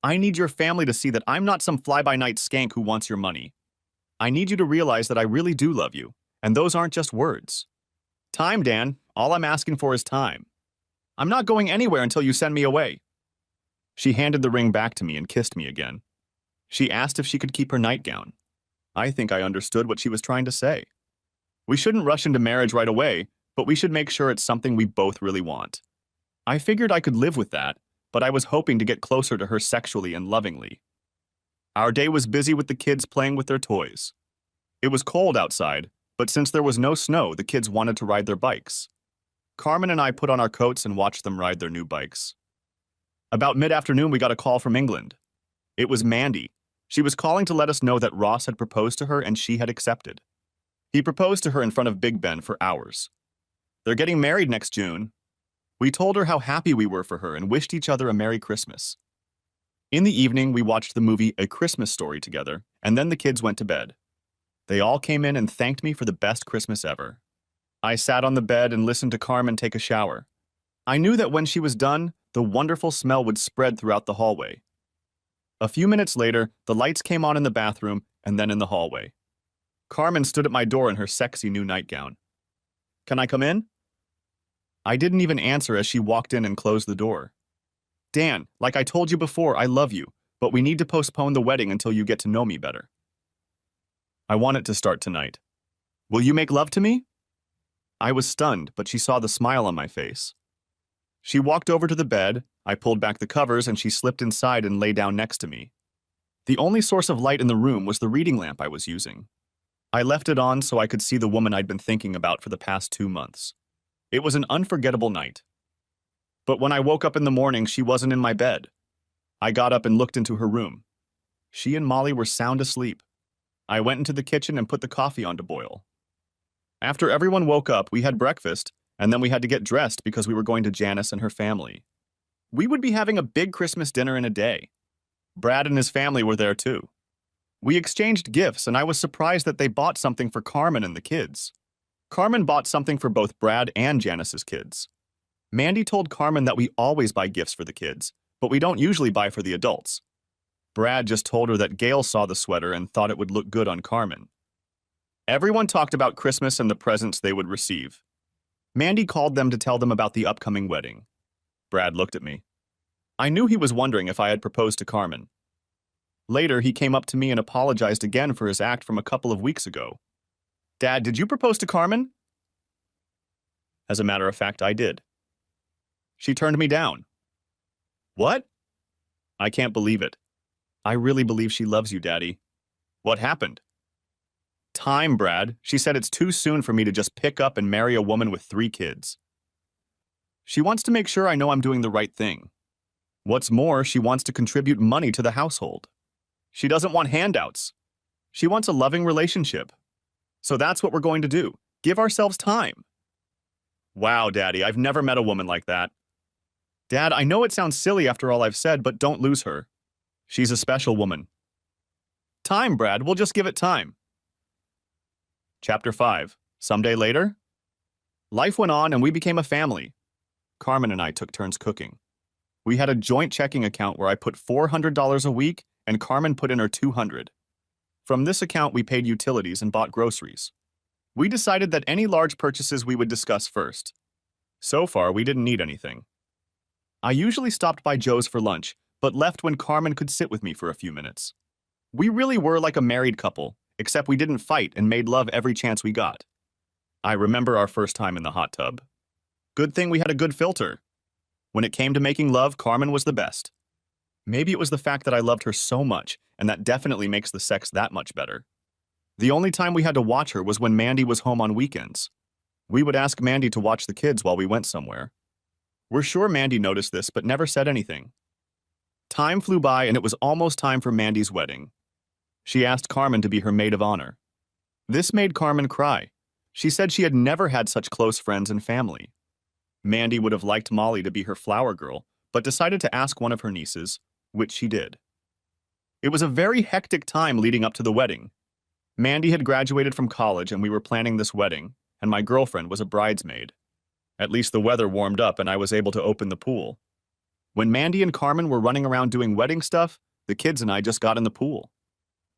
I need your family to see that I'm not some fly-by-night skank who wants your money. I need you to realize that I really do love you, and those aren't just words. Time, Dan. All I'm asking for is time. I'm not going anywhere until you send me away. She handed the ring back to me and kissed me again. She asked if she could keep her nightgown. I think I understood what she was trying to say. We shouldn't rush into marriage right away, but we should make sure it's something we both really want. I figured I could live with that, but I was hoping to get closer to her sexually and lovingly. Our day was busy with the kids playing with their toys. It was cold outside, but since there was no snow, the kids wanted to ride their bikes. Carmen and I put on our coats and watched them ride their new bikes. About mid-afternoon, we got a call from England. It was Mandy. She was calling to let us know that Ross had proposed to her and she had accepted. He proposed to her in front of Big Ben for hours. They're getting married next June. We told her how happy we were for her and wished each other a Merry Christmas. In the evening, we watched the movie A Christmas Story together, and then the kids went to bed. They all came in and thanked me for the best Christmas ever. I sat on the bed and listened to Carmen take a shower. I knew that when she was done, the wonderful smell would spread throughout the hallway. A few minutes later, the lights came on in the bathroom and then in the hallway. Carmen stood at my door in her sexy new nightgown. "Can I come in?" I didn't even answer as she walked in and closed the door. "Dan, like I told you before, I love you, but we need to postpone the wedding until you get to know me better. I want it to start tonight. Will you make love to me?" I was stunned, but she saw the smile on my face. She walked over to the bed, I pulled back the covers, and she slipped inside and lay down next to me. The only source of light in the room was the reading lamp I was using. I left it on so I could see the woman I'd been thinking about for the past 2 months. It was an unforgettable night. But when I woke up in the morning, she wasn't in my bed. I got up and looked into her room. She and Molly were sound asleep. I went into the kitchen and put the coffee on to boil. After everyone woke up, we had breakfast, and then we had to get dressed because we were going to Janice and her family. We would be having a big Christmas dinner in a day. Brad and his family were there too. We exchanged gifts, and I was surprised that they bought something for Carmen and the kids. Carmen bought something for both Brad and Janice's kids. Mandy told Carmen that we always buy gifts for the kids, but we don't usually buy for the adults. Brad just told her that Gail saw the sweater and thought it would look good on Carmen. Everyone talked about Christmas and the presents they would receive. Mandy called them to tell them about the upcoming wedding. Brad looked at me. I knew he was wondering if I had proposed to Carmen. Later, he came up to me and apologized again for his act from a couple of weeks ago. "Dad, did you propose to Carmen?" As a matter of fact, I did. She turned me down. "What?" "I can't believe it. I really believe she loves you, Daddy." "What happened?" "Time, Brad. She said it's too soon for me to just pick up and marry a woman with 3 kids. She wants to make sure I know I'm doing the right thing. What's more, she wants to contribute money to the household. She doesn't want handouts. She wants a loving relationship. So that's what we're going to do. Give ourselves time." "Wow, Daddy, I've never met a woman like that." "Dad, I know it sounds silly after all I've said, but don't lose her. She's a special woman." "Time, Brad. We'll just give it time." Chapter 5. Someday later? Life went on and we became a family. Carmen and I took turns cooking. We had a joint checking account where I put $400 a week and Carmen put in her $200. From this account, we paid utilities and bought groceries. We decided that any large purchases we would discuss first. So far, we didn't need anything. I usually stopped by Joe's for lunch, but left when Carmen could sit with me for a few minutes. We really were like a married couple, except we didn't fight and made love every chance we got. I remember our first time in the hot tub. Good thing we had a good filter. When it came to making love, Carmen was the best. Maybe it was the fact that I loved her so much, and that definitely makes the sex that much better. The only time we had to watch her was when Mandy was home on weekends. We would ask Mandy to watch the kids while we went somewhere. We're sure Mandy noticed this, but never said anything. Time flew by, and it was almost time for Mandy's wedding. She asked Carmen to be her maid of honor. This made Carmen cry. She said she had never had such close friends and family. Mandy would have liked Molly to be her flower girl, but decided to ask one of her nieces, which she did. It was a very hectic time leading up to the wedding. Mandy had graduated from college and we were planning this wedding, and my girlfriend was a bridesmaid. At least the weather warmed up and I was able to open the pool. When Mandy and Carmen were running around doing wedding stuff, the kids and I just got in the pool.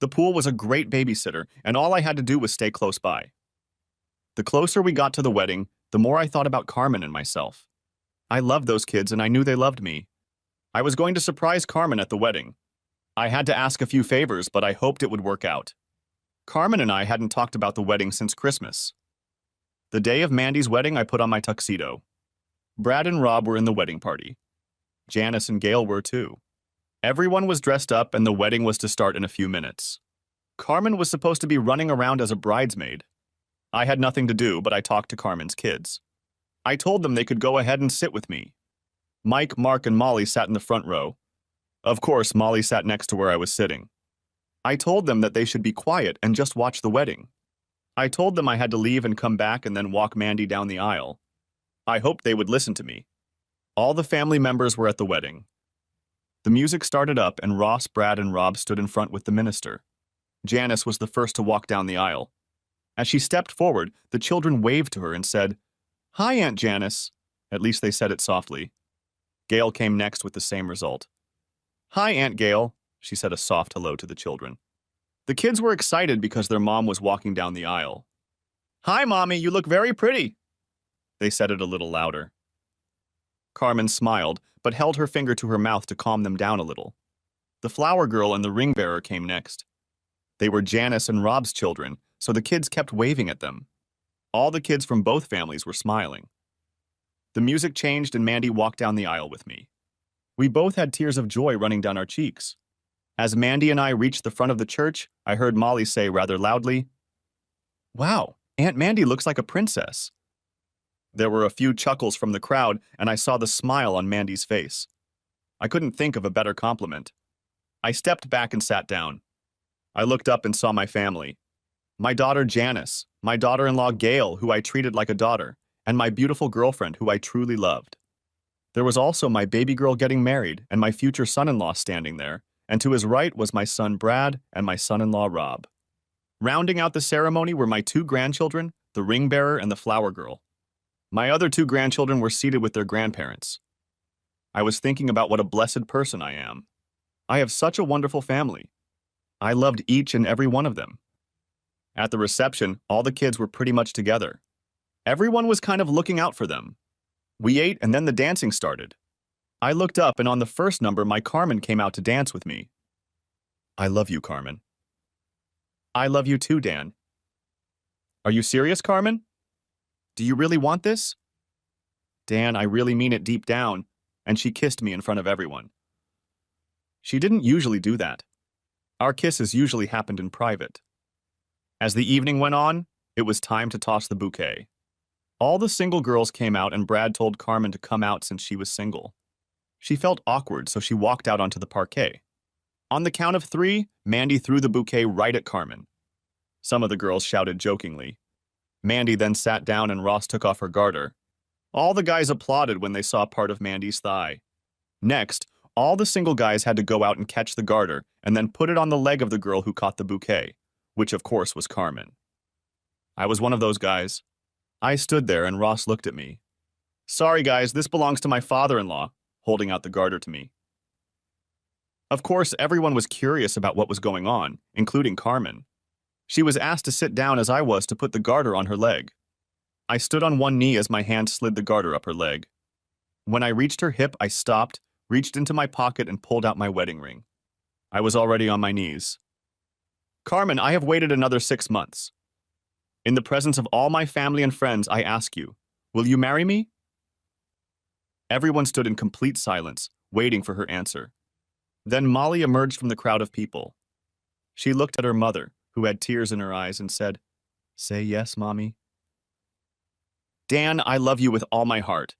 The pool was a great babysitter, and all I had to do was stay close by. The closer we got to the wedding, the more I thought about Carmen and myself. I loved those kids and I knew they loved me. I was going to surprise Carmen at the wedding. I had to ask a few favors, but I hoped it would work out. Carmen and I hadn't talked about the wedding since Christmas. The day of Mandy's wedding, I put on my tuxedo. Brad and Rob were in the wedding party. Janice and Gail were too. Everyone was dressed up and the wedding was to start in a few minutes. Carmen was supposed to be running around as a bridesmaid. I had nothing to do, but I talked to Carmen's kids. I told them they could go ahead and sit with me. Mike, Mark, and Molly sat in the front row. Of course, Molly sat next to where I was sitting. I told them that they should be quiet and just watch the wedding. I told them I had to leave and come back and then walk Mandy down the aisle. I hoped they would listen to me. All the family members were at the wedding. The music started up and Ross, Brad, and Rob stood in front with the minister. Janice was the first to walk down the aisle. As she stepped forward, the children waved to her and said, "Hi, Aunt Janice." At least they said it softly. Gail came next with the same result. "Hi, Aunt Gail," she said a soft hello to the children. The kids were excited because their mom was walking down the aisle. "Hi, Mommy, you look very pretty." They said it a little louder. Carmen smiled, but held her finger to her mouth to calm them down a little. The flower girl and the ring bearer came next. They were Janice and Rob's children, so the kids kept waving at them. All the kids from both families were smiling. The music changed and Mandy walked down the aisle with me. We both had tears of joy running down our cheeks. As Mandy and I reached the front of the church, I heard Molly say rather loudly, "Wow, Aunt Mandy looks like a princess." There were a few chuckles from the crowd, and I saw the smile on Mandy's face. I couldn't think of a better compliment. I stepped back and sat down. I looked up and saw my family. My daughter Janice, my daughter-in-law Gail, who I treated like a daughter, and my beautiful girlfriend, who I truly loved. There was also my baby girl getting married and my future son-in-law standing there, and to his right was my son Brad and my son-in-law Rob. Rounding out the ceremony were my two grandchildren, the ring bearer and the flower girl. My other two grandchildren were seated with their grandparents. I was thinking about what a blessed person I am. I have such a wonderful family. I loved each and every one of them. At the reception, all the kids were pretty much together. Everyone was kind of looking out for them. We ate and then the dancing started. I looked up and on the first number, my Carmen came out to dance with me. "I love you, Carmen." "I love you too, Dan." "Are you serious, Carmen? Do you really want this?" "Dan, I really mean it deep down," and she kissed me in front of everyone. She didn't usually do that. Our kisses usually happened in private. As the evening went on, it was time to toss the bouquet. All the single girls came out and Brad told Carmen to come out since she was single. She felt awkward, so she walked out onto the parquet. On the count of 3, Mandy threw the bouquet right at Carmen. Some of the girls shouted jokingly. Mandy then sat down and Ross took off her garter. All the guys applauded when they saw part of Mandy's thigh. Next, all the single guys had to go out and catch the garter and then put it on the leg of the girl who caught the bouquet, which of course was Carmen. I was one of those guys. I stood there and Ross looked at me. "Sorry guys, this belongs to my father-in-law," holding out the garter to me. Of course, everyone was curious about what was going on, including Carmen. She was asked to sit down as I was to put the garter on her leg. I stood on one knee as my hand slid the garter up her leg. When I reached her hip, I stopped, reached into my pocket and pulled out my wedding ring. I was already on my knees. "Carmen, I have waited another 6 months. In the presence of all my family and friends, I ask you, will you marry me?" Everyone stood in complete silence, waiting for her answer. Then Molly emerged from the crowd of people. She looked at her mother, who had tears in her eyes, and said, "Say yes, Mommy." "Dan, I love you with all my heart.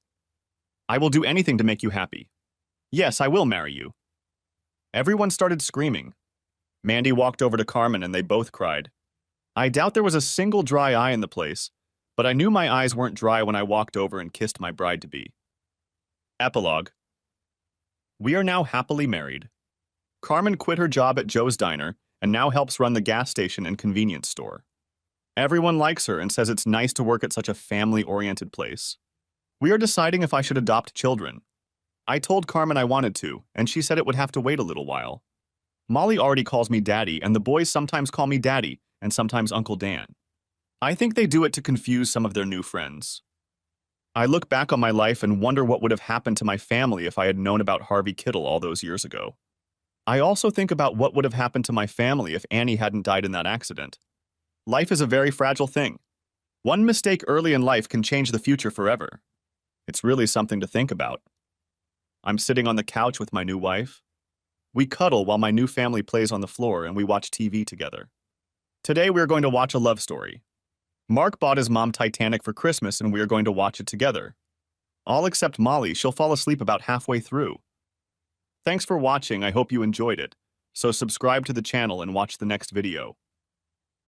I will do anything to make you happy. Yes, I will marry you." Everyone started screaming. Mandy walked over to Carmen and they both cried. I doubt there was a single dry eye in the place, but I knew my eyes weren't dry when I walked over and kissed my bride-to-be. Epilogue. We are now happily married. Carmen quit her job at Joe's Diner and now helps run the gas station and convenience store. Everyone likes her and says it's nice to work at such a family-oriented place. We are deciding if I should adopt children. I told Carmen I wanted to, and she said it would have to wait a little while. Molly already calls me Daddy, and the boys sometimes call me Daddy and sometimes Uncle Dan. I think they do it to confuse some of their new friends. I look back on my life and wonder what would have happened to my family if I had known about Harvey Kittle all those years ago. I also think about what would have happened to my family if Annie hadn't died in that accident. Life is a very fragile thing. One mistake early in life can change the future forever. It's really something to think about. I'm sitting on the couch with my new wife. We cuddle while my new family plays on the floor and we watch TV together. Today we are going to watch a love story. Mark bought his mom Titanic for Christmas and we are going to watch it together. All except Molly, she'll fall asleep about halfway through. Thanks for watching, I hope you enjoyed it. So subscribe to the channel and watch the next video.